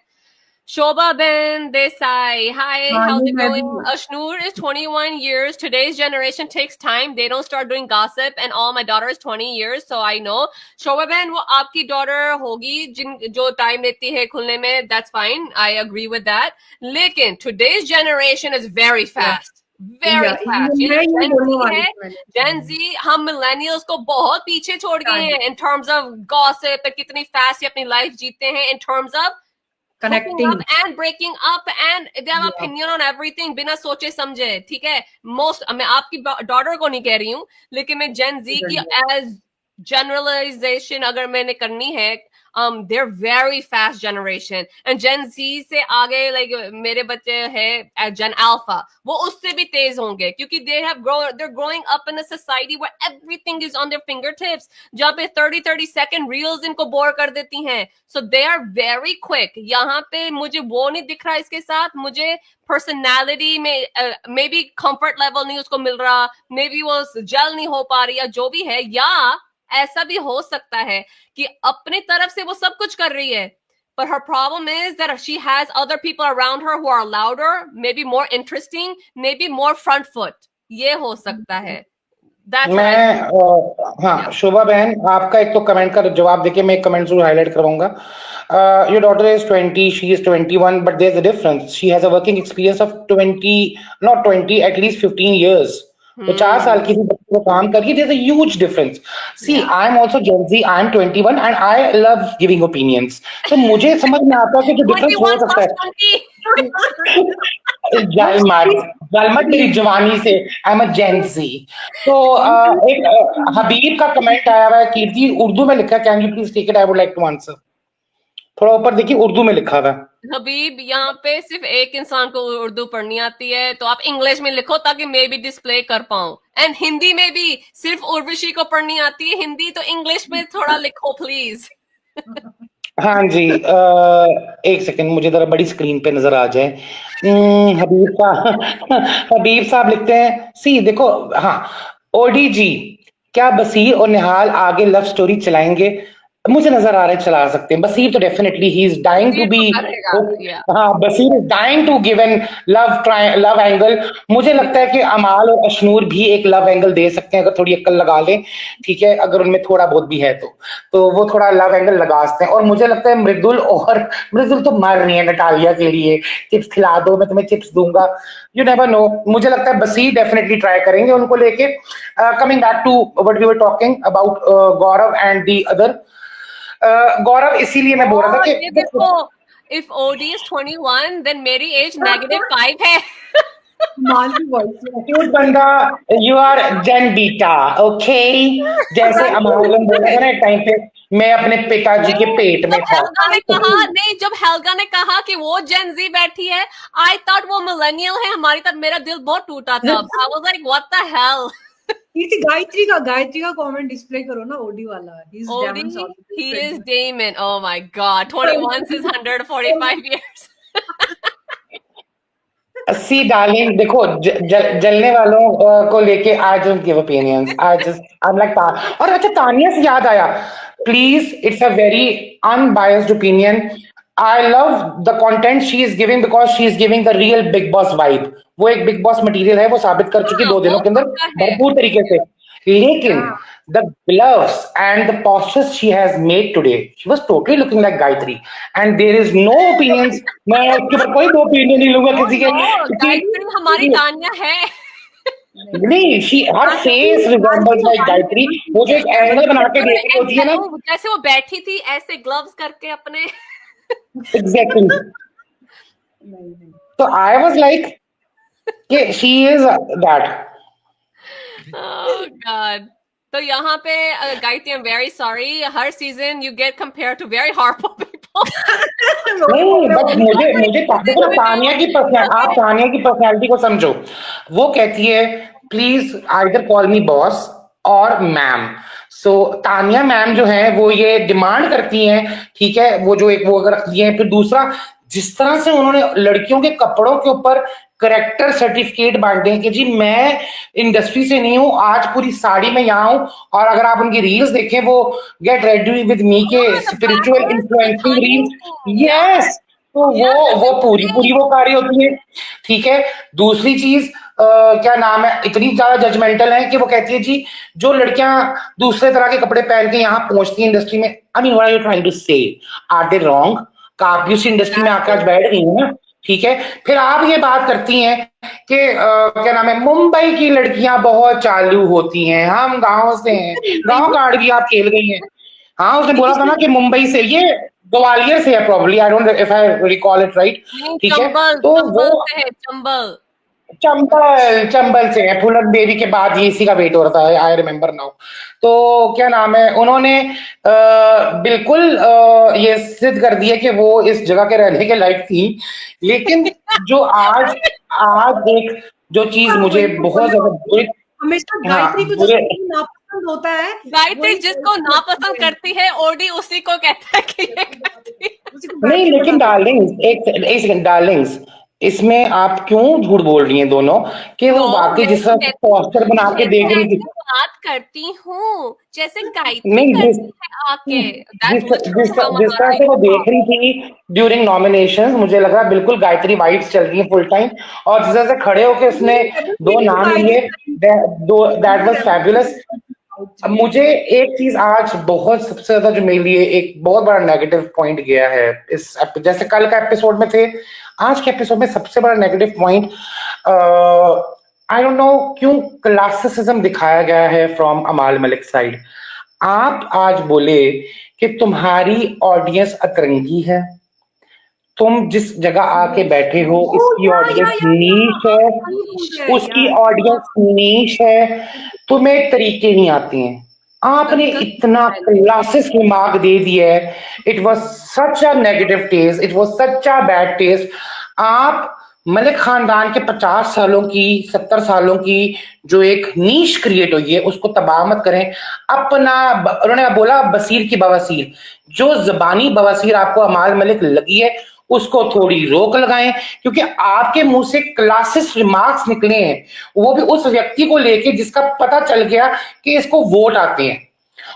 Shobha Ben Desai. Hi, how's it going? Ashnur is 21 years. Today's generation takes time. They don't start doing gossip. And all my daughter is 20 years, so I know. Shobha Ben, वो आपकी daughter होगी जो time लेती है खुलने में. That's fine. I agree with that. लेकिन today's generation is very fast. Very fast. Gen Z, हम millennials को बहुत पीछे छोड़ गए हैं in terms of gossip, कितनी fast ये अपनी life जीते हैं in terms of connecting up and breaking up and they have opinion on everything बिना सोचे समझे, ठीक है? मैं आपकी डॉटर को नहीं कह रही हूँ, लेकिन मैं जेन जी की एज जनरलाइजेशन अगर मैंने करनी है, they're very fast generation and Gen Z से आगे like मेरे बच्चे हैं Gen Alpha, वो उससे भी तेज होंगे क्योंकि they're growing up in a society where everything is on their fingertips, जहाँ पे 30 second reels इनको बोर कर देती हैं, so they are very quick। यहाँ पे मुझे वो नहीं दिख रहा इसके साथ, मुझे पर्सनैलिटी में मे बी कंफर्ट लेवल नहीं उसको मिल रहा, मे बी वो जेल नहीं हो पा रही, या जो भी है, या ऐसा भी हो सकता है कि अपने तरफ से वो सब कुछ कर रही है, but her problem is that she has other people around her who are louder, maybe more interesting, maybe more front foot, ये हो सकता है। मैं हाँ शोभा बहन, आपका एक तो कमेंट का जवाब देके मैं एक कमेंट जरूर हाईलाइट करवाऊंगा। Your daughter is 20, she is 21, but there's a difference. She has a working experience of 20, not 20, at least 15 years. तो 4 साल की वो काम करिए, there's a huge difference. See, I'm also Gen Z, I'm 21 and I love giving opinions. तो मुझे समझ में आता है कि जो difference हो सकता है। जालमत तेरी जवानी से, I'm a Gen Z. तो एक हबीब का कमेंट आया हुआ है, कीर्ति उर्दू में लिखा है, can you please take it, I would like to answer. थोड़ा ऊपर देखिए, उर्दू में लिखा हुआ है। हबीब, यहाँ पे सिर्फ एक इंसान को उर्दू पढ़नी आती है, तो आप इंग्लिश में लिखो ताकि मैं भी डिस्प्ले कर पाऊं, एंड हिंदी में भी सिर्फ उर्वशी को पढ़नी आती है हिंदी, तो इंग्लिश में थोड़ा लिखो प्लीज। हाँ जी, एक सेकंड, मुझे जरा बड़ी स्क्रीन पे नजर आ जाए। हबीब साहब लिखते हैं, सी देखो, हाँ ओडी जी, क्या बसीर और निहाल आगे लव स्टोरी चलाएंगे? मुझे नजर आ रहा है चला सकते हैं। बसीर तो definitely he is dying to be, हाँ Baseer is dying to give an love angle. मुझे लगता है कि अमाल और अशनूर भी एक लव एंगल दे सकते हैं अगर थोड़ी अक्ल लगा लें, ठीक है, अगर उनमें थोड़ा बहुत भी है तो वो थोड़ा लव एंगल लगा सकते हैं। और मुझे लगता है मृदुल तो मर रही है नटालिया के लिए, चिप्स खिला दो, मैं तुम्हें चिप्स दूंगा, यू नेवर नो। मुझे लगता है बसीर डेफिनेटली ट्राई करेंगे उनको लेके। Coming back to what we were talking about Gaurav and the other, Gaurav, इसीलिए मैं बोल रहा था कि देखो, if OD is 21, then मेरी एज -5 है। बंदा, you are Gen Beta, okay, जैसे अमाल बोला था ना टाइम पे, मैं अपने पिताजी के पेट में था। जब हेल्गा ने कहा कि वो जेन जी बैठी है, आई थॉट वो मिलेनियल है हमारी तरफ, मेरा दिल बहुत टूटा था। I was like what the hell. Gayatri का कमेंट डिस्प्ले करो ना, ओडी वाला। He is Damon. Oh my god, 21 is 145 years. C darling, देखो जलने वालों को लेके I don't give opinions, I am like. और अच्छा, तानिया से याद आया, please, it's a very unbiased opinion. I love the content she is giving because she is giving the real big boss vibe. वो एक बिग बॉस मटेरियल है, वो साबित कर चुकी 2 दिनों के अंदर भरपूर तरीके से। लेकिन the gloves and the postures she has made today, she was totally looking like Gayatri, and there is no opinions. मैं उसके ऊपर कोई ओपिनियन नहीं लूंगा किसी के। गायत्री हमारी तानिया है। नहीं, her face resembles like Gayatri। वो जो एक एंगल बना के देख रही होती है ना, जैसे वो बैठी थी ऐसे ग्लव्स करके अपने। Exactly। तो I was like कि she is that। Oh God। तो यहाँ पे Gayatri, I am very sorry, हर season you get compare to very harmful people. नहीं, बट मुझे देखो, तानिया की आप तानिया की पर्सनैलिटी को समझो। वो कहती है please either call me boss और मैम। सो तानिया मैम जो है वो ये डिमांड करती हैं, ठीक है, वो जो एक वो अगर रखती है। फिर दूसरा, जिस तरह से उन्होंने लड़कियों के कपड़ों के ऊपर करेक्टर सर्टिफिकेट बांटे हैं कि जी मैं इंडस्ट्री से नहीं हूं, आज पूरी साड़ी में यहाँ हूं। और अगर आप उनकी रील्स देखें, वो गेट रेडी विद मी के स्पिरिचुअल इन्फ्लुएंसिंग रील्स, यस, तो वो पूरी वो कार्य होती है, ठीक है। दूसरी चीज, क्या नाम है, इतनी ज्यादा जजमेंटल है कि वो कहती है जी जो लड़कियां दूसरे तरह के कपड़े पहन के यहाँ पहुंचती है इंडस्ट्री में, I mean what are you trying to say, are they wrong? आप भी उस इंडस्ट्री में आकर बैठ गई है ना, ठीक है। फिर आप ये बात करती हैं कि क्या नाम है, मुंबई की लड़कियां बहुत चालू होती हैं, हम गांव से हैं, गांव कार्ड भी आप खेल गई हैं। हाँ, उसने बोला था ना कि मुंबई से, ये ग्वालियर से है probably, I don't if I recall it right, ठीक है। तो वो चंबल से है, फुलन बेबी के बाद ये इसी का वेट हो रहा है, आई रिमेम्बर नाउ। तो क्या नाम है, उन्होंने बिल्कुल ये सिद्ध कर दिया कि वो इस जगह के रहने के लायक थी। लेकिन जो आज एक जो चीज मुझे बहुत ज्यादा हमेशा गायत्री को नापसंद होता है, गायत्री जिसको नापसंद करती है ओडी उसी को कहता है कि ये नहीं। लेकिन डार्लिंग्स, एक सेकंड डार्लिंग्स, इसमें आप क्यों झूठ बोल रही हैं दोनों कि वो वाकई जिस तरह पोस्टर बना के देख रही थी, बात करती हूँ जैसे गायत्री नहीं, आके जिस तरह से वो देख रही थी ड्यूरिंग नॉमिनेशंस, मुझे लगा बिल्कुल गायत्री वाइब्स चल रही है फुल टाइम। और जिस तरह से खड़े होके उसने 2 नाम लिए, दैट वाज फैबुलस। मुझे एक चीज आज बहुत सबसे ज्यादा जो मेरे लिए एक बहुत बड़ा नेगेटिव पॉइंट गया है इस, जैसे कल का एपिसोड में थे, आज के एपिसोड में सबसे बड़ा negative point, I don't no क्यों क्लासिसिज्म दिखाया गया है फ्रॉम अमाल मलिक साइड। आप आज बोले कि तुम्हारी ऑडियंस अतरंगी है, तुम जिस जगह आके बैठे हो इसकी ऑडियंस नीश है, उसकी ऑडियंस नीश है, तुम्हें तरीके नहीं आते हैं। आपने इतना क्लासिस रिमार्क दे दिया है, it was such a negative taste, it was such a bad taste. आप मलिक खानदान के 50 सालों की 70 सालों की जो एक नीश क्रिएट हुई है उसको तबाह मत करें। अपना उन्होंने बोला बसीर की बवासीर, जो जबानी बवासीर आपको अमाल मलिक लगी है उसको थोड़ी रोक लगाएं, क्योंकि आपके मुंह से क्लासिस रिमार्क्स निकले हैं, वो भी उस व्यक्ति को लेके जिसका पता चल गया कि इसको वोट आते हैं,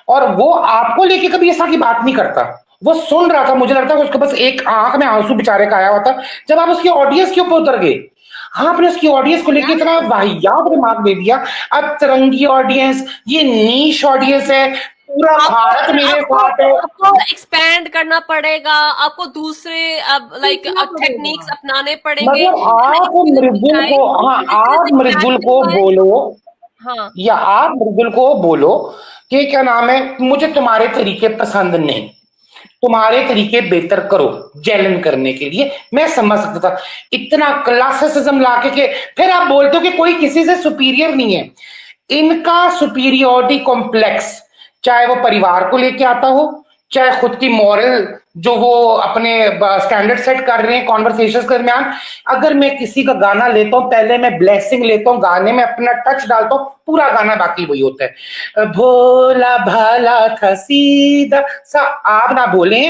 और वो आपको लेके कभी ऐसा की बात नहीं करता। वो सुन रहा था, मुझे लगता है उसको बस एक आंख में आंसू बेचारे का आया हुआ था जब आप उसकी ऑडियंस के ऊपर उतर गए। आपने उसकी ऑडियंस को लेके इतना वाहियात रिमार्क दे दिया, अब तरंगी ऑडियंस, ये नीश ऑडियंस है, पूरा भारत मेरे साथ है। आपको एक्सपैंड करना पड़ेगा, आपको दूसरे लाइक टेक्निक्स अपनाने पड़ेंगे। मतलब आप मृदुल को, हाँ आप मृदुल को बोलो, हाँ, या आप मृदुल को बोलो कि क्या नाम है, मुझे तुम्हारे तरीके पसंद नहीं, तुम्हारे तरीके बेहतर करो जैलन करने के लिए, मैं समझ सकता था। इतना क्लासिसिज्म लाके के फिर आप बोलते हो कि कोई किसी से सुपीरियर नहीं है। इनका सुपीरियोरिटी कॉम्प्लेक्स चाहे वो परिवार को लेके आता हो, चाहे खुद की मॉरल जो वो अपने स्टैंडर्ड सेट कर रहे हैं कॉन्वर्सेशंस के दरमियान, अगर मैं किसी का गाना लेता हूँ पहले मैं ब्लेसिंग लेता हूँ, गाने में अपना टच डालता हूँ, पूरा गाना बाकी वही होता है, भोला भाला था सीधा सा, आप ना बोले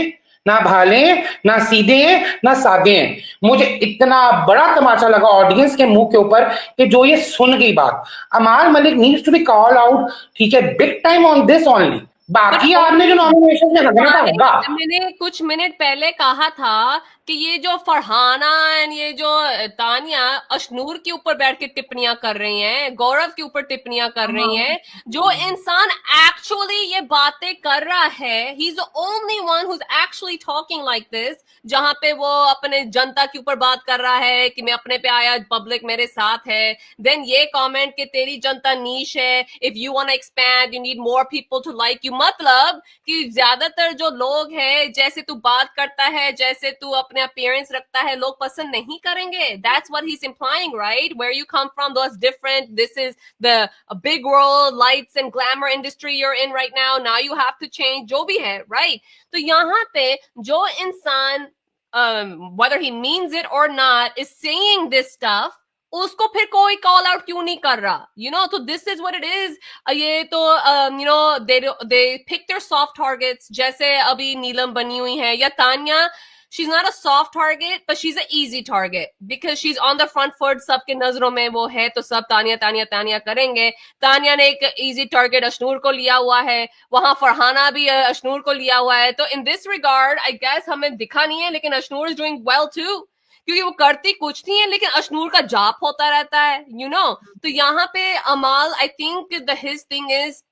ना भाले ना सीधे हैं ना सादे हैं। मुझे इतना बड़ा तमाचा लगा ऑडियंस के मुंह के ऊपर कि जो ये सुन गई बात, Amaal Malik needs to be call out, ठीक है, big time on this only. बाकी आपने जो नॉमिनेशन में हगना था होगा। मैंने कुछ मिनट पहले कहा था कि ये जो फरहाना एंड ये जो तानिया अशनूर के ऊपर बैठ के टिप्पणियां कर रही हैं, गौरव के ऊपर टिप्पणियां कर रही हैं, जो इंसान एक्चुअली ये बातें कर रहा है, he is the only one who is actually talking like this, जहां पे वो अपने जनता के ऊपर बात कर रहा है कि मैं अपने पे आया, पब्लिक मेरे साथ है, देन ये कमेंट कि तेरी जनता नीश है, if you want to expand you need more people to like you, मतलब कि ज्यादातर जो लोग हैं, जैसे तू बात करता है, जैसे तू अपने अपीयरेंस रखता है, लोग पसंद नहीं करेंगे। That's what he's implying, right? Where you come from, that's different. This is the big world, lights and glamour industry you're in right now. Now you have to change, जो भी है, right? तो यहाँ पे जो इंसान whether he means it or not is saying this stuff, उसको फिर कोई कॉल आउट क्यों नहीं कर रहा, you know? तो this is what it is. ये तो you know they pick their soft targets, जैसे अभी नीलम बनी हुई है या Tania, she's not a soft target but she's an easy target because she's on the front foot, सबके नजरों में वो है, तो सब तानिया तानिया तानिया करेंगे। तानिया ने एक easy target अशनूर को लिया हुआ है, वहां फरहाना भी अशनूर को लिया हुआ है, तो in this regard I guess हमें दिखा नहीं है, लेकिन Ashnoor is doing well too, क्योंकि वो करती कुछ नहीं है लेकिन अशनूर का जाप होता रहता है, you know? तो यहाँ पे अमाल, I think his thing is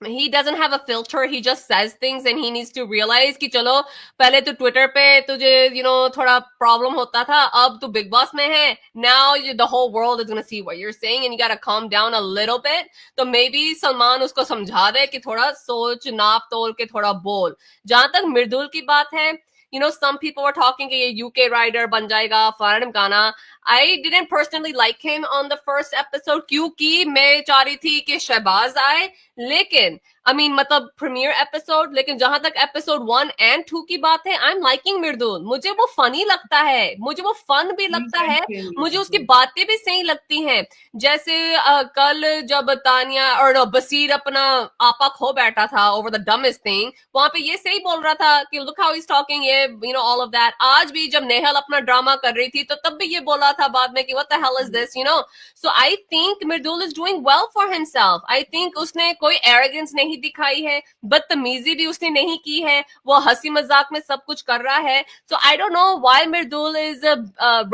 he doesn't have a filter, he just says things and he needs to realize कि चलो पहले तो ट्विटर पे तुझे you know थोड़ा प्रॉब्लम होता था, अब तू बिग बॉस में है, now the whole world is gonna see what you're saying and you gotta calm down a little bit। तो maybe सलमान उसको समझा दे कि थोड़ा सोच नाप तोल के थोड़ा बोल। जहां तक मृदुल की बात है, you know, some people were talking कि ये UK writer बन जाएगा, फलाना ढिमकाना। I didn't personally like him on the first episode क्योंकि मैं चाह रही थी कि शहबाज आए, लेकिन I mean मतलब प्रीमियर एपिसोड, लेकिन जहां तक एपिसोड 1 and 2 की बात है, I'm liking मृदुल, मुझे वो फनी लगता है, मुझे वो फन भी लगता है, मुझे उसकी बातें भी सही लगती हैं। जैसे कल जब तानिया और बसीर अपना आपा खो बैठा था over the dumbest thing, वहां पे ये सही बोल रहा था कि look how he's talking, ये you know all of that। आज भी जब नेहल अपना ड्रामा कर रही थी तो तब भी ये बोला था बाद में कि what the hell is this, you know? So I think Mridul is doing well for himself। I think उसने कोई arrogance नहीं दिखाई है, बदतमीजी भी उसने नहीं की है, वो हंसी मजाक में सब कुछ कर रहा है। So I don't know why Mridul is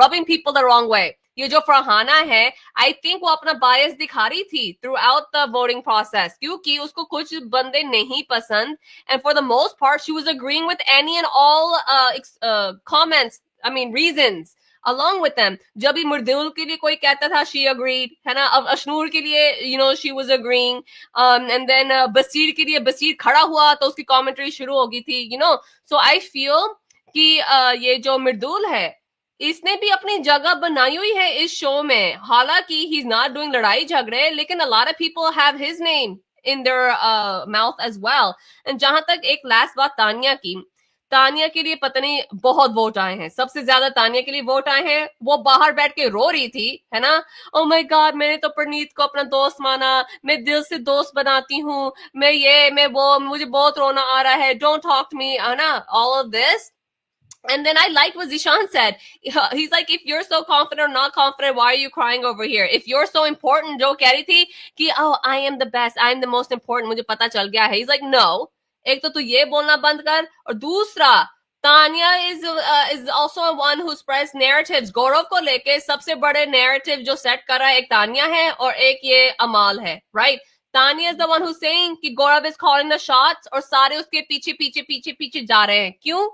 rubbing people the wrong way। ये जो फरहाना है, आई थिंक वो अपना बायस दिखा रही थी through out the voting process, क्योंकि उसको कुछ बंदे नहीं पसंद, and for the most part she was agreeing with any and all comments, I mean reasons along with them। जब भी मृदुल के लिए कोई कहता था she agreed, है ना? अब अशनूर के लिए you know she was agreeing, and then बसीर के लिए बसीर खड़ा हुआ तो उसकी कमेंट्री शुरू हो गई थी, you know। So I feel कि ये जो मृदुल है, इसने भी अपनी जगह बनाई हुई है इस शो में, हालांकि ही इज नॉट डूइंग लड़ाई झगड़े, लेकिन a lot of people have his name in their mouth as well। and जहां तक एक लास्ट बात तानिया की, तानिया के लिए पता नहीं बहुत वोट आए हैं, सबसे ज्यादा तानिया के लिए वोट आए हैं, वो बाहर बैठ के रो रही थी, है ना? ओ माय गॉड, मैंने तो प्रणीत को अपना दोस्त माना, मैं दिल से दोस्त बनाती हूँ, मैं ये मैं वो, मुझे बहुत रोना आ रहा है, डोंट टॉक टू मी, है ना? All of this. And then I liked what Zishan said. He's like, if you're so confident or not confident, why are you crying over here? If you're so important, जो कह रही थी कि oh, I am the best, I am the most important, मुझे पता चल गया है। He's like, no, एक तो तू ये बोलना बंद कर, और दूसरा Tania is also one who spreads narratives। गौरव को लेके सबसे बड़े narrative जो सेट कर रहा है एक तानिया है और एक ये अमाल है, right? Tania is the one who's saying कि गौरव is calling the shots, और सारे उसके पीछे पीछे पीछे पीछे जा रहे हैं। क्यों?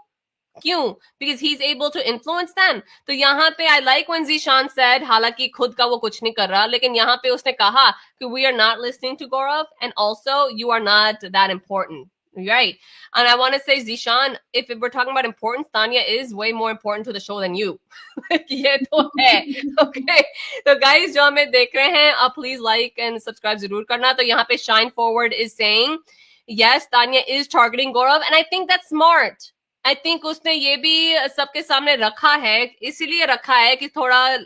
Because he's able to influence them। तो यहाँ पे I like when Zishan said, हालांकि खुद का वो कुछ नहीं कर रहा, लेकिन यहाँ पे उसने कहा कि we are not listening to Gaurav, and also you are not that important, right? And I want to say, Zishan, if we're talking about importance, Tanya is way more important to the show than you। ये तो है, okay? तो guys जो हमें देख रहे हैं, आप please like and subscribe जरूर करना। तो यहाँ पे Shine Forward is saying yes, Tanya is targeting Gaurav, and I think that's smart. I think उसने ये भी सबके सामने रखा है, इसीलिए रखा है कि थोड़ा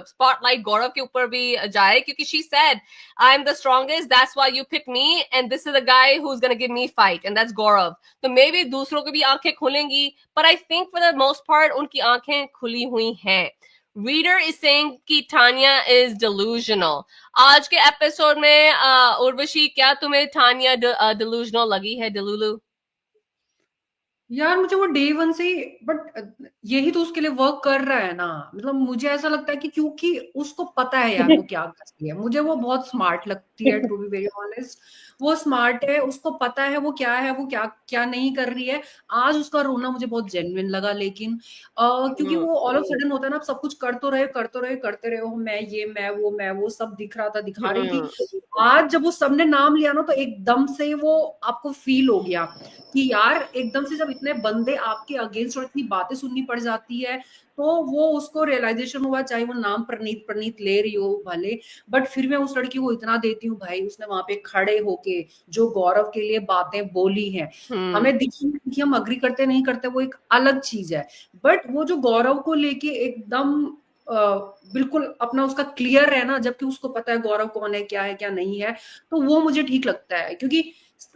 spotlight गौरव के ऊपर भी जाए, क्योंकि she said, I'm the strongest, that's why you pick me, and this is the guy who's gonna give me fight, and that's Gaurav. तो maybe दूसरों की भी आंखें खुलेंगी, but I think for the most part उनकी आंखें खुली हुई हैं. Reader is saying कि Tanya is delusional. आज के एपिसोड में उर्वशी, क्या तुम्हें Tanya delusional लगी है? delulu? यार मुझे वो डे वन से ही, बट यही तो उसके लिए वर्क कर रहा है ना. मतलब मुझे ऐसा लगता है कि क्योंकि उसको पता है यार वो क्या करती है. मुझे वो बहुत स्मार्ट लगती है, टू बी वेरी ऑनेस्ट. वो स्मार्ट है, उसको पता है वो क्या क्या नहीं कर रही है. आज उसका रोना मुझे बहुत जेन्युइन लगा, लेकिन क्योंकि वो ऑल ऑफ सडन होता है ना, सब कुछ करते रहे हो, मैं वो सब दिख रहा था, दिखा रही थी. आज जब वो सबने नाम लिया ना, तो एकदम से वो आपको फील हो गया कि यार एकदम से जब इतने बंदे आपके अगेंस्ट और इतनी बातें सुननी पड़ जाती है, तो वो उसको रियलाइजेशन हुआ, चाहे वो नाम प्रणीत ले रही हो भले, बट फिर मैं उस लड़की को इतना देती हूँ भाई, उसने वहां पे खड़े होके जो गौरव के लिए बातें बोली हैं, हमें दिखी कि हम अग्री करते नहीं करते वो एक अलग चीज है, बट वो जो गौरव को लेके एकदम बिल्कुल अपना उसका क्लियर है ना, जबकि उसको पता है गौरव कौन है, क्या नहीं है, तो वो मुझे ठीक लगता है. क्योंकि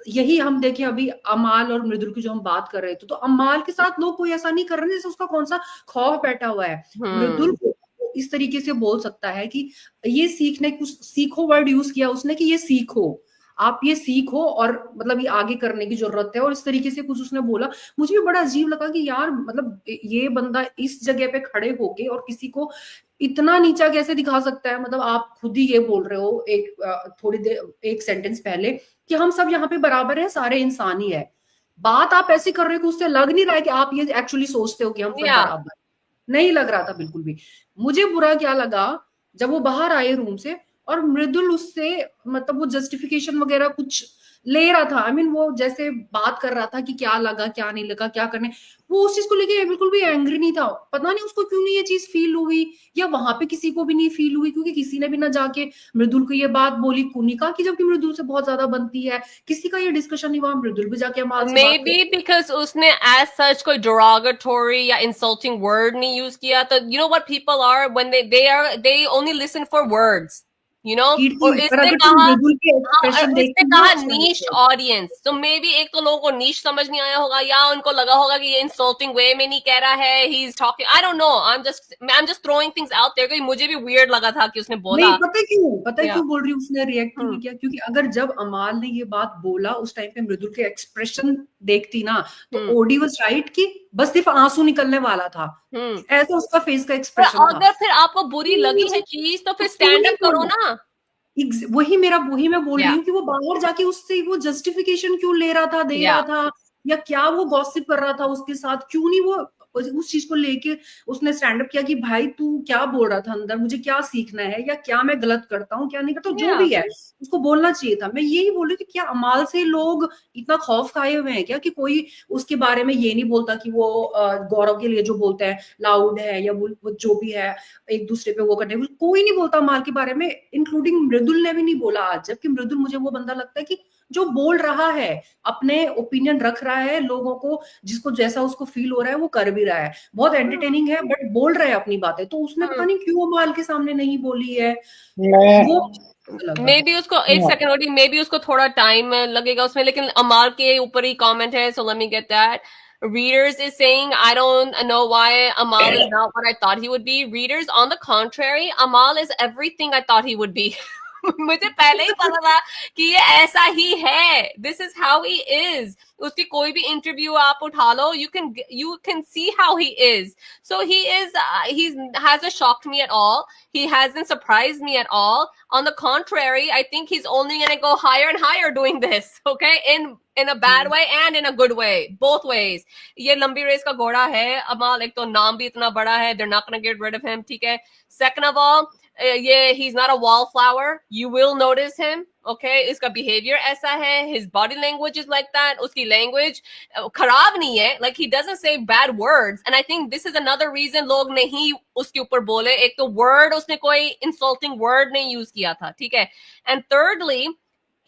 यही हम देखें अभी अमाल और मृदुल की जो हम बात कर रहे थे, तो अमाल के साथ लोग कोई ऐसा नहीं कर रहे जैसे उसका कौन सा खौफ बैठा हुआ है. मृदुल को इस तरीके से बोल सकता है कि ये सीखो वर्ड यूज किया उसने, कि ये सीखो, आप ये सीखो और मतलब ये आगे करने की जरूरत है, और इस तरीके से कुछ उसने बोला. मुझे भी बड़ा अजीब लगा कि यार मतलब ये बंदा इस जगह पे खड़े होके और किसी को इतना नीचा कैसे दिखा सकता है. मतलब आप खुद ही ये बोल रहे हो थोड़ी देर एक सेंटेंस पहले कि हम सब यहाँ पे बराबर हैं, सारे इंसान ही है. बात आप ऐसी कर रहे हो कि उससे लग नहीं रहा है कि आप ये एक्चुअली सोचते हो कि हम सब बराबर. नहीं लग रहा था बिल्कुल भी. मुझे बुरा क्या लगा जब वो बाहर आए रूम से और मृदुल उससे मतलब वो जस्टिफिकेशन वगैरह कुछ ले रहा था. आई मीन वो जैसे बात कर रहा था कि क्या लगा क्या नहीं लगा क्या करने, वो उस चीज को लेके बिल्कुल भी एंग्री नहीं था. पता नहीं उसको क्यों नहीं ये चीज फील हुई, या वहां पे किसी को भी नहीं फील हुई, क्योंकि किसी ने भी ना जाके मृदुल को ये बात बोली कुनिका की, जबकि मृदुल से बहुत ज्यादा बनती है. किसी का ये डिस्कशन नहीं हुआ. मृदुल भी जाके मे बी बिकॉज उसने एज सच कोई derogatory या इंसल्टिंग वर्ड नहीं यूज किया. तो you know what people are when they only listen for words, you know. और इसने कहा नीश ऑडियंस, तो मे बी एक तो लोगों को नीश समझ नहीं आया होगा, या उनको लगा होगा कि ये इंसल्टिंग वे में नहीं कह रहा है, he is talking, I don't know. I am just throwing things out there. क्योंकि मुझे भी वियर्ड लगा था कि उसने बोला. नहीं, पता क्यों बोल रही हूँ उसने रिएक्ट क्यों किया, क्योंकि अगर जब अमाल ने ये बात बोला उस टाइम पे मृदुल के एक्सप्रेशन देखती ना, तो ओडी वाज राइट कि बस सिर्फ आंसू निकलने वाला था. ऐसा उसका फेस का एक्सप्रेशन था. अगर फिर आपको बुरी लगी है चीज तो फिर स्टैंड अप करो ना. वही मैं बोल रही हूँ कि वो बाहर जाके उससे वो जस्टिफिकेशन क्यों ले रहा था, दे रहा था, या क्या वो गॉसिप कर रहा था उसके साथ, क्यों नहीं वो उस चीज को लेके उसने स्टैंड अप किया कि भाई तू क्या बोल रहा था अंदर, मुझे क्या सीखना है, या क्या मैं गलत करता हूँ क्या नहीं करता, जो भी है उसको बोलना चाहिए था. मैं यही बोल रही थी, क्या अमाल से लोग इतना खौफ खाए हुए हैं क्या कि कोई उसके बारे में ये नहीं बोलता कि वो गौरव के लिए जो बोलता है लाउड है, या वो जो भी है एक दूसरे पे वो करने, कोई नहीं बोलता अमाल के बारे में, इंक्लूडिंग मृदुल ने भी नहीं बोला आज. जबकि मृदुल मुझे वो बंदा लगता है कि जो बोल रहा है, अपने ओपिनियन रख रहा है, लोगों को जिसको जैसा उसको फील हो रहा है वो कर भी रहा है, बहुत एंटरटेनिंग है, बट बोल रहा है अपनी बातें. तो उसने पता नहीं क्यों अमाल के सामने नहीं बोली है. वो मे बी उसको एक सेकंड होती, मे बी उसको थोड़ा टाइम लगेगा उसमें, लेकिन अमाल के ऊपर ही कमेंट है, so let me get that. Readers is saying, I don't know why Amal is not what I thought he would be. Readers, on the contrary, Amal is everything I thought he would be. मुझे पहले ही पता था कि ये ऐसा ही है. This is how he is. उसकी कोई भी इंटरव्यू आप उठा लो, you can see how he is. So he hasn't shocked me at all. He hasn't surprised me at all. On the contrary, I think he's only going to go higher and higher doing this. Okay, in a bad way and in a good way, both ways. ये लंबी race का घोड़ा है अमाल. एक तो नाम भी इतना बड़ा है, they're not going to get rid of him. ठीक है. Second of all, he's not a wallflower. You will notice him. Okay, इसका behavior ऐसा है, his body language is like that. उसकी language खराब नहीं है, like he doesn't say bad words, and I think this is another reason लोग नहीं उसके ऊपर बोले. एक तो word उसने कोई insulting word नहीं use किया था, ठीक है. And thirdly,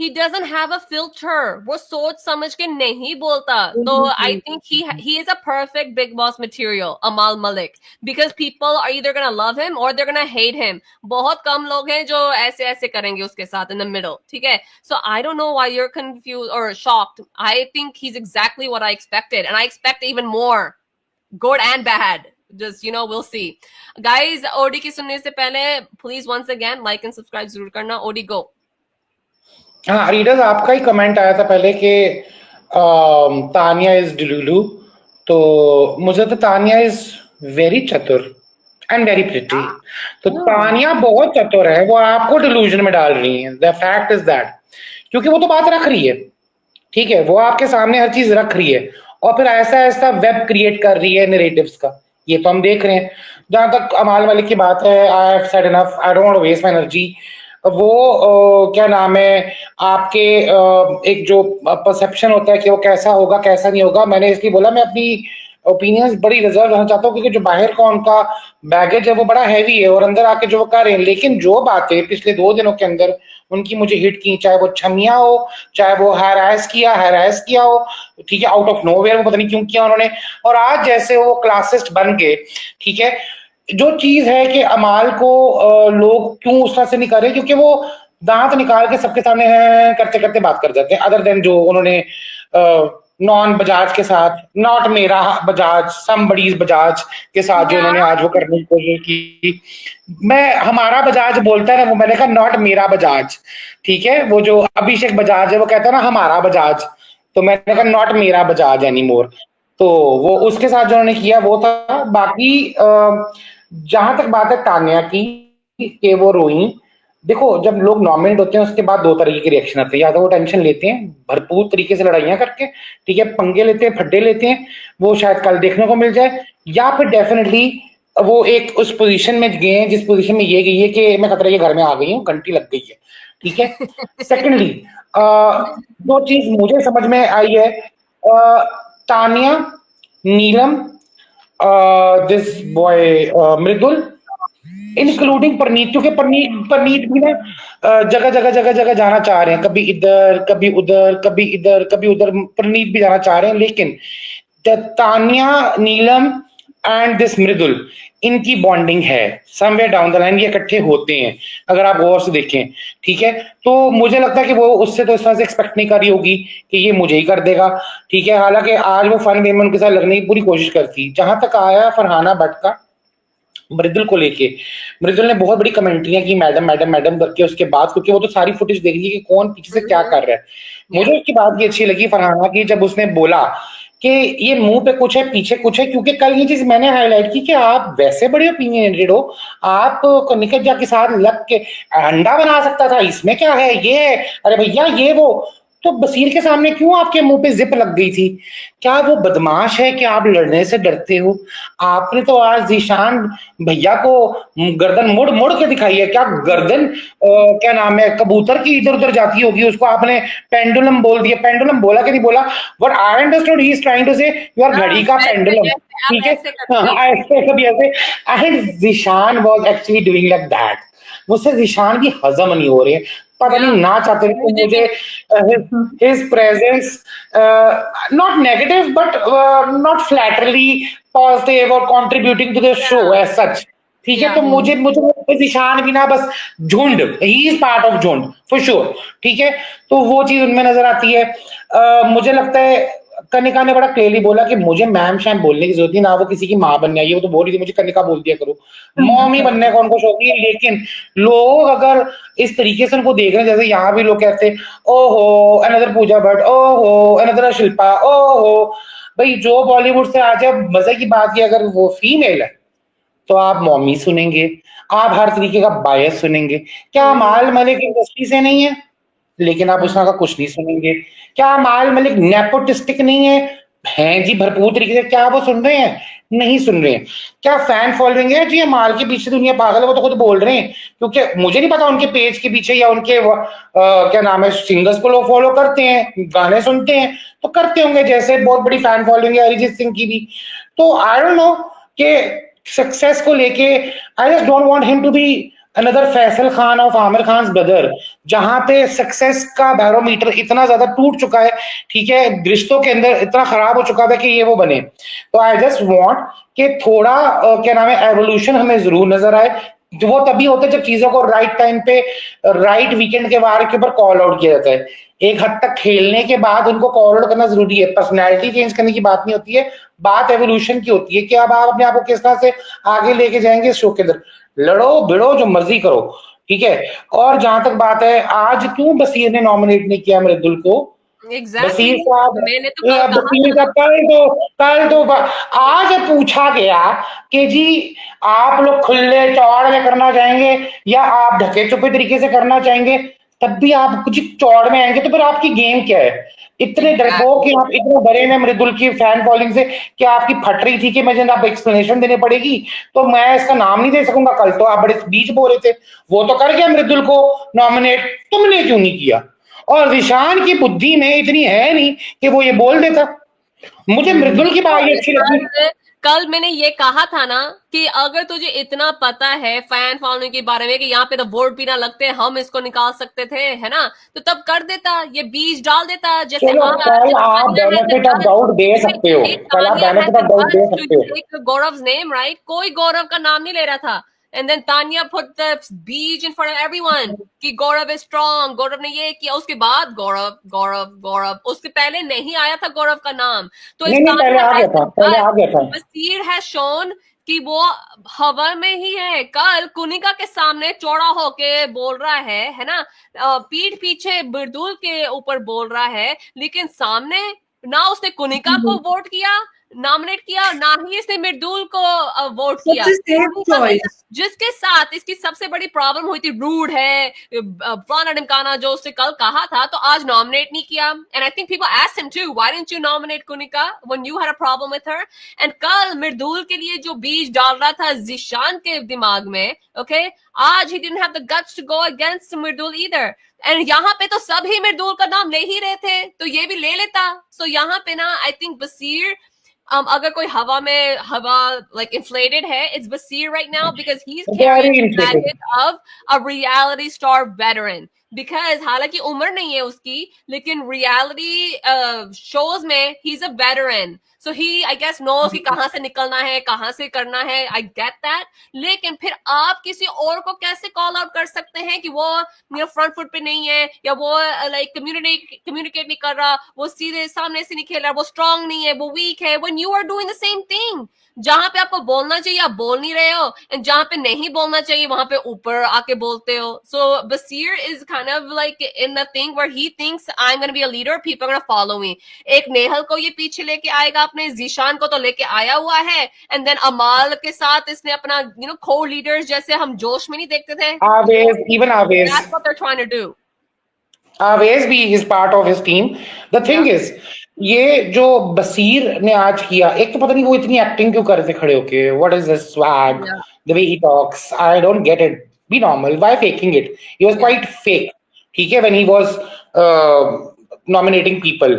he doesn't have a filter. वो सोच समझ के नहीं बोलता. So I think he is a perfect Big Boss material, Amal Malik, because people are either gonna love him or they're gonna hate him. बहुत कम लोग हैं जो ऐसे ऐसे करेंगे उसके साथ in the middle. ठीक है? So I don't know why you're confused or shocked. I think he's exactly what I expected, and I expect even more, good and bad. Just, we'll see. Guys, OD की सुनने से पहले please once again like and subscribe जरूर करना. OD go. हाँ readers, आपका ही comment आया था पहले कि तानिया इज डिलुलू, तो मुझे तो तानिया इज वेरी चतुर एंड वेरी प्रिटी। तो तानिया बहुत चतुर है, वो आपको डिलूजन में डाल रही है। द फैक्ट इज दैट, क्योंकि वो तो बात रख रही है, ठीक है, वो आपके सामने हर चीज रख रही है और फिर ऐसा ऐसा वेब क्रिएट कर रही है नैरेटिव्स का। ये तो हम देख रहे हैं। जहां तक अमाल मलिक की बात है, I have said enough, I don't want to waste my energy. वो क्या नाम है, आपके एक जो परसेप्शन होता है कि वो कैसा होगा कैसा नहीं होगा, मैंने इसलिए बोला मैं अपनी ओपिनियंस बड़ी रिजर्व रहना चाहता हूँ, क्योंकि जो बाहर का उनका बैगेज है वो बड़ा हैवी है और अंदर आके जो वो कर रहे हैं। लेकिन जो बातें पिछले 2 दिनों के अंदर उनकी मुझे हिट की, चाहे वो छमिया हो, चाहे वो हैरास किया हो, ठीक है, आउट ऑफ नोवेयर, वो पता नहीं क्यों किया उन्होंने, और आज जैसे वो क्लासिस्ट बन गए, ठीक है। जो चीज है कि अमाल को लोग क्यों उस तरह से नहीं कर रहे, क्योंकि वो दांत निकाल के सबके सामने है करते करते बात कर जाते हैं। अदर देन जो उन्होंने नॉन बजाज के साथ, नॉट मेरा बजाज, समबडीज बजाज के साथ जो उन्होंने आज वो करने की कोशिश की, मैं हमारा बजाज बोलता है ना, वो मैंने कहा नॉट मेरा बजाज, ठीक है। वो जो अभिषेक बजाज है वो कहता है ना हमारा बजाज, तो मैंने कहा नॉट मेरा बजाज एनी मोर। तो वो उसके साथ जो उन्होंने किया वो था। बाकी जहां तक बात है तानिया की कि वो रोई, देखो जब लोग नॉमिनेट होते हैं उसके बाद 2 तरीके के रिएक्शन आते हैं। या तो वो टेंशन लेते हैं भरपूर तरीके से लड़ाइयां करके, ठीक है, पंगे लेते हैं, फड्डे लेते हैं, वो शायद कल देखने को मिल जाए, या फिर डेफिनेटली वो एक उस पोजीशन में गए हैं जिस पोजीशन में ये गई है कि मैं खतरे के घर में आ गई हूँ, घंटी लग गई है, ठीक है। सेकेंडली जो चीज मुझे समझ में आई है, Tania, Neelam, this boy Mridul, including Parneet, क्योंकि परनीत भी ना जगह जगह जाना चाह रहे हैं, कभी इधर कभी उधर कभी इधर कभी उधर, परनीत भी जाना चाह रहे हैं। लेकिन तानिया, नीलम एंड दिस मृदुल, इनकी बॉन्डिंग है, समवेयर डाउन द लाइन ये इकट्ठे होते हैं, अगर आप गौर से देखें, ठीक है। तो मुझे लगता है कि वो उससे तो इस तरह से एक्सपेक्ट नहीं कर रही होगी कि ये मुझे ही कर देगा, ठीक है। हालांकि आज वो फन वे में उनके साथ लगने की पूरी कोशिश करती। जहां तक आया फरहाना भट्ट का मृदुल को लेके, मृदुल ने बहुत बड़ी कमेंट्रियां की मैडम मैडम मैडम करके उसके बाद, क्योंकि वो तो सारी फुटेज देख ली कि कौन पीछे से क्या कर रहा है। मुझे उसकी बात ये अच्छी लगी फरहाना की, जब उसने बोला कि ये मुंह पे कुछ है पीछे कुछ है, क्योंकि कल ये चीज मैंने हाईलाइट की कि आप वैसे बड़े ओपिनियनेटेड हो, आप निकट के साथ लग के अंडा बना सकता था, इसमें क्या है, ये अरे भैया ये वो, तो बसीर के सामने क्यों आपके मुंह पे जिप लग गई थी? क्या वो बदमाश है कि आप लड़ने से डरते हो? आपने तो आज जीशान भैया को गर्दन मुड़ मुड़ के दिखाई है। क्या गर्दन क्या नाम है कबूतर की इधर उधर जाती होगी, उसको आपने पेंडुलम बोल दिया। पेंडुलम बोला कि नहीं बोला, what I understood he is trying to say you are घड़ी का पेंडुलम, ठीक है, ऐसे कभी ऐसे। And Zeeshan was actually doing like that. मुझसे जीशान की हजम नहीं हो रही है, पता नहीं ना चाहते थे मुझे his presence not negative but not flatterly positive or contributing to the show as such, ठीक है। तो मुझे निशान भी ना, बस झुंड, ही इज पार्ट ऑफ झुंड फॉर श्योर, ठीक है। तो वो चीज उनमें नजर आती है। मुझे लगता है कनिका ने बड़ा क्लियरली बोला कि मुझे मैम शैम बोलने की जरूरत नहीं, ना वो किसी की माँ बनने आई है, वो तो बोल रही थी मुझे कनिका बोल दिया करो, मॉम ही बनने का उनको शौक नहीं है। लेकिन लोग अगर इस तरीके से उनको देख रहे हैं, जैसे यहाँ भी लोग कहते हैं ओहो अनदर पूजा भट्ट, ओहो अनदर शिल्पा, ओहो भाई जो बॉलीवुड से आज अब मजे की बात की, अगर वो फीमेल है तो आप मॉमी सुनेंगे, आप हर तरीके का बायस सुनेंगे। क्या अमाल मलिक इंडस्ट्री से नहीं है? लेकिन आप उसका कुछ नहीं सुनेंगे। क्या अमाल मलिक नेपोटिस्टिक नहीं है? हैं जी भरपूर तरीके से। क्या वो सुन रहे हैं? नहीं सुन रहे हैं। क्या फैन फॉलोइंग है जी? अमाल के पीछे दुनिया पागल है, वो तो खुद बोल रहे हैं, क्योंकि मुझे नहीं पता उनके पेज के पीछे या उनके क्या नाम है सिंगर्स को लोग फॉलो करते हैं, गाने सुनते हैं, तो करते होंगे, जैसे बहुत बड़ी फैन फॉलोइंग है अरिजीत सिंह की भी। तो आई डोंट नो कि सक्सेस को लेके, I just don't want him to be another Faisal Khan of Amir Khan's brother, जहां पे सक्सेस का बैरोमीटर इतना ज्यादा टूट चुका है, ठीक है, रिश्तों के अंदर इतना खराब हो चुका है कि ये वो बने। तो आई जस्ट वांट कि थोड़ा क्या नाम है, एवोल्यूशन हमें जरूर नजर आए। वो तभी होता है जब चीजों को राइट टाइम पे, राइट वीकेंड के वार के ऊपर कॉल आउट किया जाता है। एक हद तक खेलने के बाद उनको कॉल आउट करना जरूरी है, पर्सनैलिटी चेंज करने की बात नहीं होती है, बात एवोल्यूशन की होती है कि अब आप अपने आप को किस तरह से आगे लेके जाएंगे इस शो के अंदर। लड़ो भिड़ो जो मर्जी करो, ठीक है। और जहां तक बात है, आज क्यों बसीर ने नॉमिनेट नहीं किया मृदुल को? एग्जैक्टली बसीर साहब, मैंने तो कल कहा बसीर था साहब कल तो आज पूछा गया कि जी आप लोग खुले चौड़ में करना चाहेंगे या आप ढके छुपे तरीके से करना चाहेंगे, तब भी आप कुछ चौड़ में आएंगे तो फिर आपकी गेम क्या है? इतने डरपोक कि आप इतने डरे हैं मृदुल की फैन फॉलोइंग से कि आपकी फट रही थी कि मुझे आप एक्सप्लेनेशन देने पड़ेगी, तो मैं इसका नाम नहीं दे सकूंगा। कल तो आप बड़े बीच बोल रहे थे, वो तो कर गया मृदुल को नॉमिनेट, तुमने क्यों नहीं किया? और जिशान की बुद्धि में इतनी है नहीं कि वो ये बोल देता। मुझे मृदुल की बात ये अच्छी लगी। कल मैंने ये कहा था ना कि अगर तुझे इतना पता है फैन फॉलोइंग के बारे में कि यहाँ पे तो वोट भी ना लगते, हम इसको निकाल सकते थे, है ना, तो तब कर देता, ये बीज डाल देता। जैसे चलो कल आप बेनिफिट ऑफ डाउट दे सकते हो, कल आप बेनिफिट ऑफ डाउट दे सकते हो। गौरव नेम राइट, कोई गौरव का नाम नहीं ले रहा था। And then Tanya put the beach in front of everyone कि गौरव is strong, गौरव ने ये किया। उसके बाद गौरव गौरव गौरव, उसके पहले नहीं आया था गौरव का नाम। तो नहीं, पहले आ गया था। बसीर has shown कि वो हवा में ही है। कल कुनिका के सामने चौड़ा होके बोल रहा है ना, पीठ पीछे मृदुल के ऊपर बोल रहा है, लेकिन सामने ना उसने कुनिका को वोट किया, नॉमिनेट किया, ना ही इसने मृदुल को वोट किया। जिसके साथ इसकी सबसे बड़ी प्रॉब्लम हुई थी, रूड है, फलाना ढिमकाना, जो उसने कल कहा था, तो आज नॉमिनेट नहीं किया। And I think people asked him to, why didn't you nominate Kunika when you had a problem with her? And कल मृदुल के लिए जो बीज डाल रहा था जिशान के दिमाग में, ओके, आज he didn't have the guts to go against Mridul either. And यहाँ पे तो सब ही मृदुल का नाम ले ही रहे थे, तो ये भी ले लेता। सो यहाँ पे ना आई थिंक बसीर, अगर कोई हवा like inflated है, it's Basir right now because he's carrying the baggage of a reality star veteran. Because हालांकि उम्र नहीं है उसकी, लेकिन reality shows में he's a veteran. So he, I guess, knows कि कहाँ से निकलना है, कहाँ से करना है. I get that. लेकिन फिर आप किसी और को कैसे call out कर सकते हैं कि वो front foot पे नहीं है, या वो like communicate नहीं कर रहा, वो सीधे सामने से नहीं खेल रहा, वो strong नहीं है, वो weak है, when you are doing the same thing. जहां पे आपको बोलना चाहिए आप बोल नहीं रहे हो, एंड जहां पे नहीं बोलना चाहिए वहां पे ऊपर आके बोलते हो. So Basir is kind of like in the thing where he thinks I am gonna be a leader, people are gonna follow me. एक नेहल को ये पीछे लेके आएगा, अपने जीशान को तो लेके आया हुआ है, एंड देन अमाल के साथ इसने अपना को लीडर्स जैसे हम जोश में नहीं देखते थे, Awez, even Awez, that's what they're trying to do. Awez भी is part of his team. The thing is, ये जो बसीर ने आज किया, एक तो पता नहीं वो इतनी एक्टिंग क्यों कर रहे थे खड़े होके. What is this swag? The way he talks, I don't get it. Be normal. Why faking it? He was quite fake. ठीक है, when he was nominating people.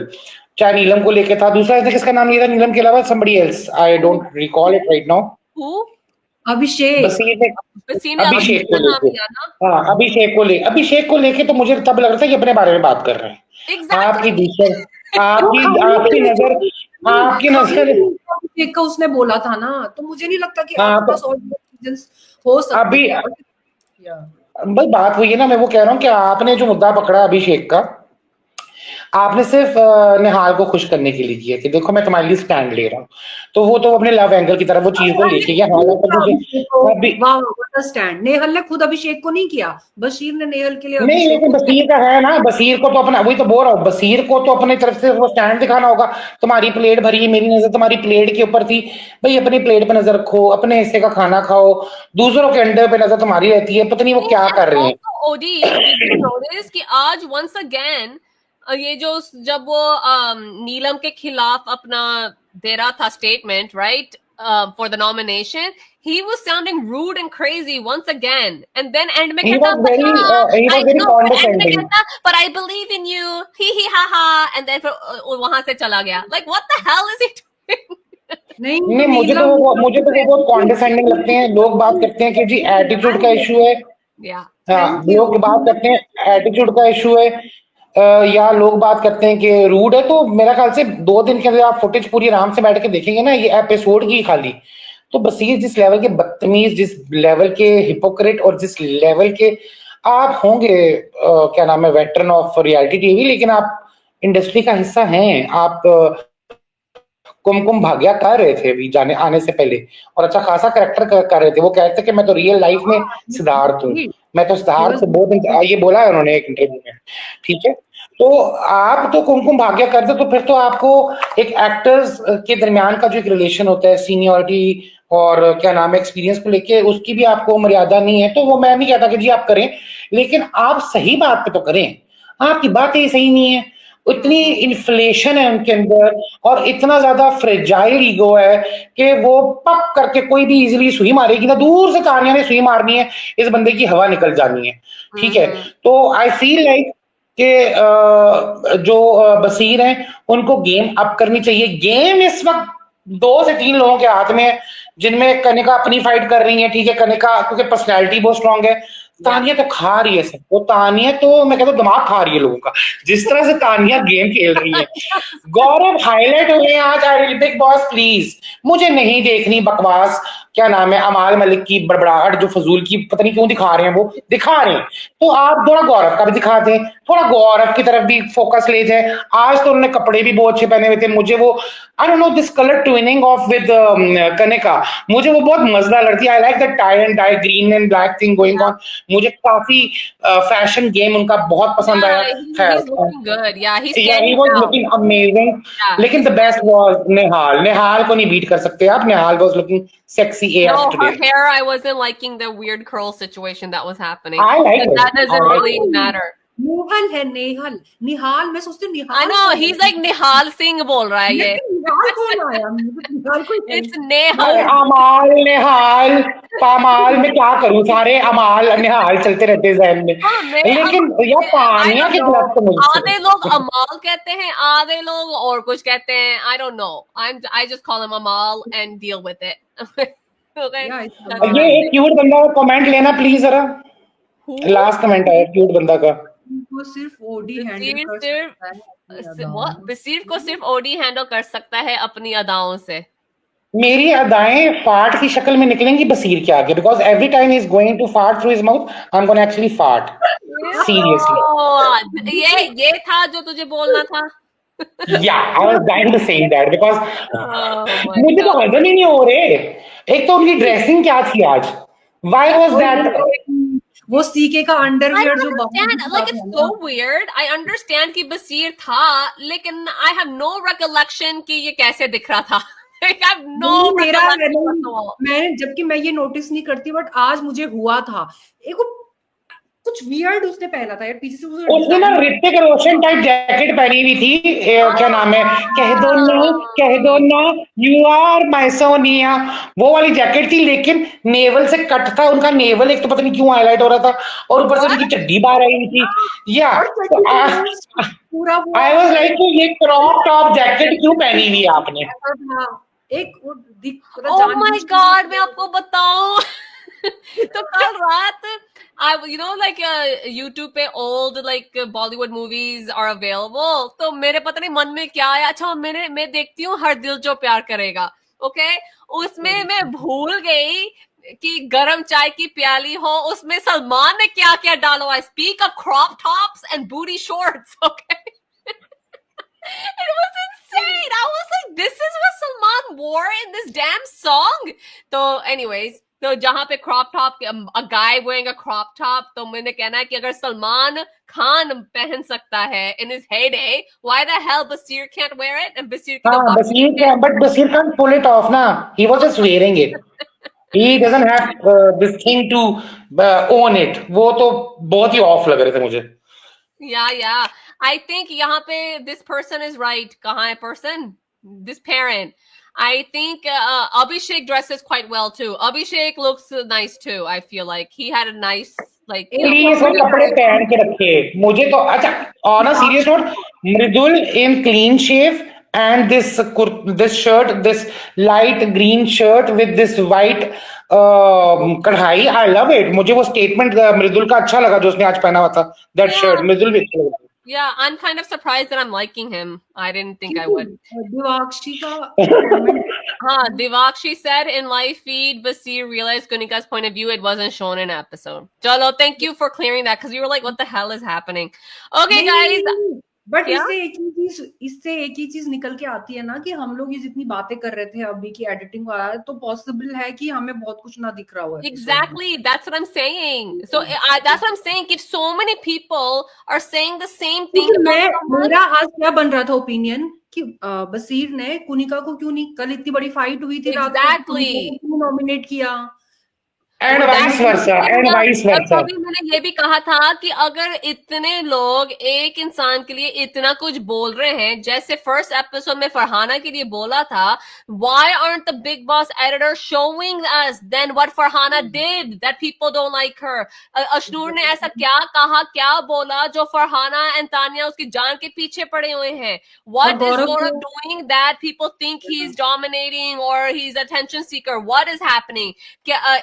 चाहे नीलम को लेके था, दूसरा इसने किसका नाम लिया था नीलम के अलावा? somebody else. I don't recall it right now. Who? अभिषेक. अभिषेक को लेके, हाँ, अभिषेक को लेके तो मुझे तब लग रहा था कि अपने बारे में बात कर रहे हैं. आपकी नजर का उसने बोला था ना, तो मुझे नहीं लगता कि आपके पास और हो सकता अभी भाई बात हुई है ना, मैं वो कह रहा हूँ कि आपने जो मुद्दा पकड़ा अभिषेक का, आपने सिर्फ निहाल को खुश करने के लिए किया कि देखो मैं तुम्हारे लिए स्टैंड ले रहा हूँ, तो वो तो अपने लव एंगल की तरफ वो चीज को लेके गया. स्टैंड नेहल ने खुद अभिषेक को नहीं किया, बशीर ने नेहल के लिए. नहीं, लेकिन बशीर का है ना, बशीर को तो अपना, वही तो बोल रहा हूँ, बशीर को तो अपनी तरफ से वो स्टैंड दिखाना होगा. तुम्हारी प्लेट भरी है, मेरी नजर तुम्हारी प्लेट के ऊपर थी, भाई अपनी प्लेट पे नजर रखो, अपने हिस्से का खाना खाओ, दूसरों के अंडे पे नजर तुम्हारी रहती है. पता नहीं वो क्या कर रहे हैं. ओडी कि आज वंस अगेन ये जो जब वो नीलम के खिलाफ अपना दे रहा था statement, right, for the nomination, he was sounding rude and crazy once again, and then end में कहता, but I believe in you, he ha ha, and then वहां से चला गया. Like what the hell is he doing? नहीं, मुझे तो वो बहुत कॉन्डेसेंडिंग लगते हैं. लोग बात करते हैं कि जी एटीट्यूड का इशू है, Yeah. हाँ, थैंक यू। लोग बात करते हैं एटीट्यूड का इशू है, या लोग बात करते हैं कि रूड है, तो मेरा ख्याल से 2 दिन के अंदर आप फुटेज पूरी आराम से बैठ के देखेंगे ना ये एपिसोड की खाली, तो बसीर जिस लेवल के बदतमीज, जिस लेवल के हिपोक्रेट और जिस लेवल के आप होंगे क्या नाम है वेटरन ऑफ रियलिटी टीवी, लेकिन आप इंडस्ट्री का हिस्सा हैं, आप कुमकुम भाग्या कर रहे थे अभी जाने आने से पहले, और अच्छा खासा करेक्टर कर रहे थे। वो कहते थे कि मैं तो रियल लाइफ में सिद्धार्थ हूँ, मैं तो सिद्धार्थ से बहुत ये बोला है उन्होंने एक इंटरव्यू में, ठीक है। तो आप तो कुमकुम भाग्य करते, तो फिर तो आपको एक एक्टर्स के दरमियान का जो एक रिलेशन होता है सीनियरिटी और क्या नाम है एक्सपीरियंस को लेके, उसकी भी आपको मर्यादा नहीं है। तो वो मैं नहीं कहता कि जी आप करें, लेकिन आप सही बात पे तो करें। आपकी बातें ही सही नहीं है, इतनी इन्फ्लेशन है उनके अंदर और इतना ज्यादा फ्रेजाइल ईगो है कि वो पक करके कोई भी इजीली सुई मारेगी ना, दूर से तानिया ने सुई मारनी है, इस बंदे की हवा निकल जानी है, ठीक है। तो आई फील लाइक कि जो बसीर हैं उनको गेम अप करनी चाहिए। गेम इस वक्त 2 से 3 लोगों के हाथ में है, जिनमें कनिका अपनी फाइट कर रही है, ठीक है, कनिका क्योंकि पर्सनैलिटी बहुत स्ट्रांग है। तानिया तो खा रही है सबको, तानिया तो मैं कहता हूँ दिमाग खा रही है लोगों का, जिस तरह से तानिया गेम खेल रही है। गौरव हाईलाइट हो गए आज, आई बिग बॉस प्लीज, मुझे नहीं देखनी बकवास, क्या नाम है अमाल मलिक की बड़बड़ाहट जो फजूल की पता नहीं क्यों दिखा रहे हैं, वो दिखा रहे हैं, तो आप थोड़ा गौरव का भी दिखा दें, थोड़ा गौरव की तरफ भी फोकस ले जाए। आज तो उन्होंने कपड़े भी बहुत अच्छे पहने हुए थे, मुझे वो I don't know this colour twinning of with Kanika, मुझे वो बहुत मजेदार लगती है। I like that tie and dye green and black thing going on, मुझे काफी फैशन गेम उनका बहुत पसंद आया। He's looking good. Yeah, he's Yeah, he standing was out. looking amazing. Yeah. लेकिन the best was निहाल, निहाल को नहीं बीट कर सकते आप, निहाल was looking sexy AF No, her today. hair, I wasn't liking the weird curl situation that was happening. I like But it. that doesn't I like really it. matter. Nehal है, नेहल, निहाल, मैं सोचती हूँ निहाल। I know, he's like Nihal Singh बोल रहा है ये। निहाल कौन आया? निहाल कोई नहीं। It's Nehal. अरे अमाल निहाल पामाल में क्या करूं, सारे अमाल निहाल चलते रहते हैं जहन में, लेकिन यार पानिया के खिलाफ तो नहीं। आधे लोग अमाल कहते हैं, आधे लोग और कुछ कहते हैं, I don't know. I just call him Amal and deal with it. Okay? Yeah, ये एक क्यूट बंदा का कमेंट लेना प्लीज जरा, लास्ट कमेंट आया क्यूट बंदा का। वो सिर्फ ओडी हैंडल कर सकता है। What? बसीर को सिर्फ ओडी हैंडल कर सकता है अपनी अदाओं से। मेरी अदाएं फार्ट की शक्ल में निकलेंगी बसीर के आगे, because every time he is going to fart through his mouth, I am gonna actually fart seriously. ये था जो तुझे बोलना था। या I was dying to say that because मुझे तो हजम ही नहीं हो रहे। एक तो उनकी ड्रेसिंग क्या थी आज, व्हाई वाज दैट, वो सीके का अंडरवियर जो like it's so weird. I understand कि बसीर था, लेकिन I have no recollection कि ये कैसे दिख रहा था। Like I have no recollection. मैं जबकि मैं ये नोटिस नहीं करती, बट आज मुझे हुआ था एक कुछ वियर्ड उसने पहना था यार, पीछे से उसने ना ऋतिक रोशन टाइप जैकेट पहनी हुई थी, क्या नाम है, कह दो ना यू आर माय सोनिया, वो वाली जैकेट थी, लेकिन नेवल से कट था उनका नेवल, एक तो पता नहीं क्यों हाईलाइट हो रहा था, और ऊपर से उनकी चड्डी बाहर आई हुई थी। या आई वाज लाइक ये क्रॉप टॉप जैकेट क्यों पहनी हुई है आपने? एक oh my god, मैं आपको बताऊं तो कल रात like YouTube पे old like Bollywood movies are available, तो मेरे पता नहीं मन में क्या आया, अच्छा मैं देखती हूँ हर दिल जो प्यार करेगा, ओके, उसमें मैं भूल गई कि गरम चाय की प्याली हो, उसमें सलमान ने क्या क्या डाला हुआ है, speak of crop tops and booty shorts, okay. It was insane. I was like, this is what Salman wore in this damn song. So anyways, तो जहां पे crop top, a guy wearing a crop top, तो मैंने कहना है कि अगर सलमान खान पहन सकता है in his heyday, why the hell Basir can't wear it? And Basir can, but Basir can't pull it off ना, he was just wearing it. He doesn't have this thing to own it. वो तो बहुत ही of लग रहे थे मुझे। Yeah. I think यहाँ पे this person is right. कहाँ है person? This parent. I think Abhishek dresses quite well too. Abhishek looks nice too. I feel like he had a nice like. कपड़े पहन के रखे मुझे तो अच्छा। On a serious note, Mridul in clean shave and this shirt, this light green shirt with this white कढ़ाई, I love it. मुझे वो statement मृदुल का अच्छा लगा जो उसने आज पहना हुआ था, that shirt. मृदुल भी अच्छा लगा. Yeah, I'm kind of surprised that I'm liking him. I didn't think I would. Divakshi ka Divakshi said in live feed, Basir realized Kunika's point of view, it wasn't shown in episode. Chalo, thank you for clearing that, because you were like, what the hell is happening? Okay, guys. But इससे एक ही चीज निकल के आती है ना कि हम लोग ये जितनी बातें कर रहे थे अभी की एडिटिंग वाला, तो पॉसिबल है कि हमें बहुत कुछ ना दिख रहा हो. Exactly, that's what I'm saying. So that's what I'm saying. If so many people are saying the same thing, मेरा आज क्या बन रहा था ओपिनियन कि बसीर ने कुनिका को क्यों नहीं, कल इतनी बड़ी फाइट हुई थी, exactly, नॉमिनेट किया. And vice versa. अभी मैंने ये भी कहा था कि अगर इतने लोग एक इंसान के लिए इतना कुछ बोल रहे हैं, जैसे फर्स्ट एपिसोड में फरहाना के लिए बोला था, why aren't the Big Boss editors showing us then what Farhana did that people don't like her? Ashnoor ने ऐसा क्या कहा, क्या बोला जो फरहाना एंड तानिया उसकी जान के पीछे पड़े हुए हैं? What is Gaurav doing that people think he's dominating or he's attention seeker? What is happening?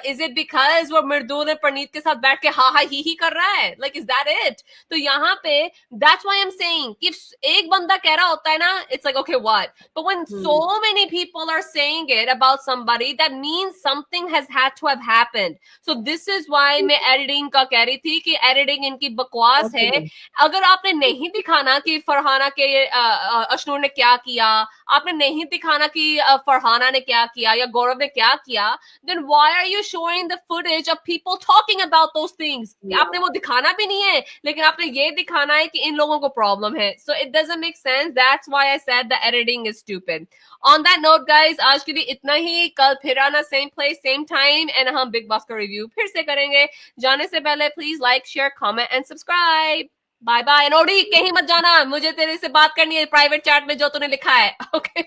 Is it because वो मृदुल ने परनीत के साथ बैठ के हा ही कर रहा है? Like, is that it? तो यहाँ पे that's why I'm saying if एक बंदा कह रहा होता है ना, it's like okay what? But when so many people are saying it about somebody, that means something has had to have happened. So this is why मैं editing का कह रही थी कि editing इनकी बकवास है. अगर आपने नहीं दिखाना कि फरहाना के अशनूर ने क्या किया, आपने नहीं दिखाना कि फरहाना ने क्या किया या गौरव ने क्या किया, then why are you showing the footage of people talking about those things? आपने वो दिखाना भी नहीं है, लेकिन आपने ये दिखाना है कि इन लोगों को प्रॉब्लम है. So it doesn't make sense. That's why I said the editing is stupid. On that note, guys, आज के लिए इतना ही. कल फिर आना same place, same time, and हम बिग बॉस का रिव्यू फिर से करेंगे. जाने से पहले please like, share, comment and subscribe. Bye bye. And ओडी कहीं मत जाना, मुझे तेरे से बात करनी है प्राइवेट चैट में जो तूने लिखा है. ओके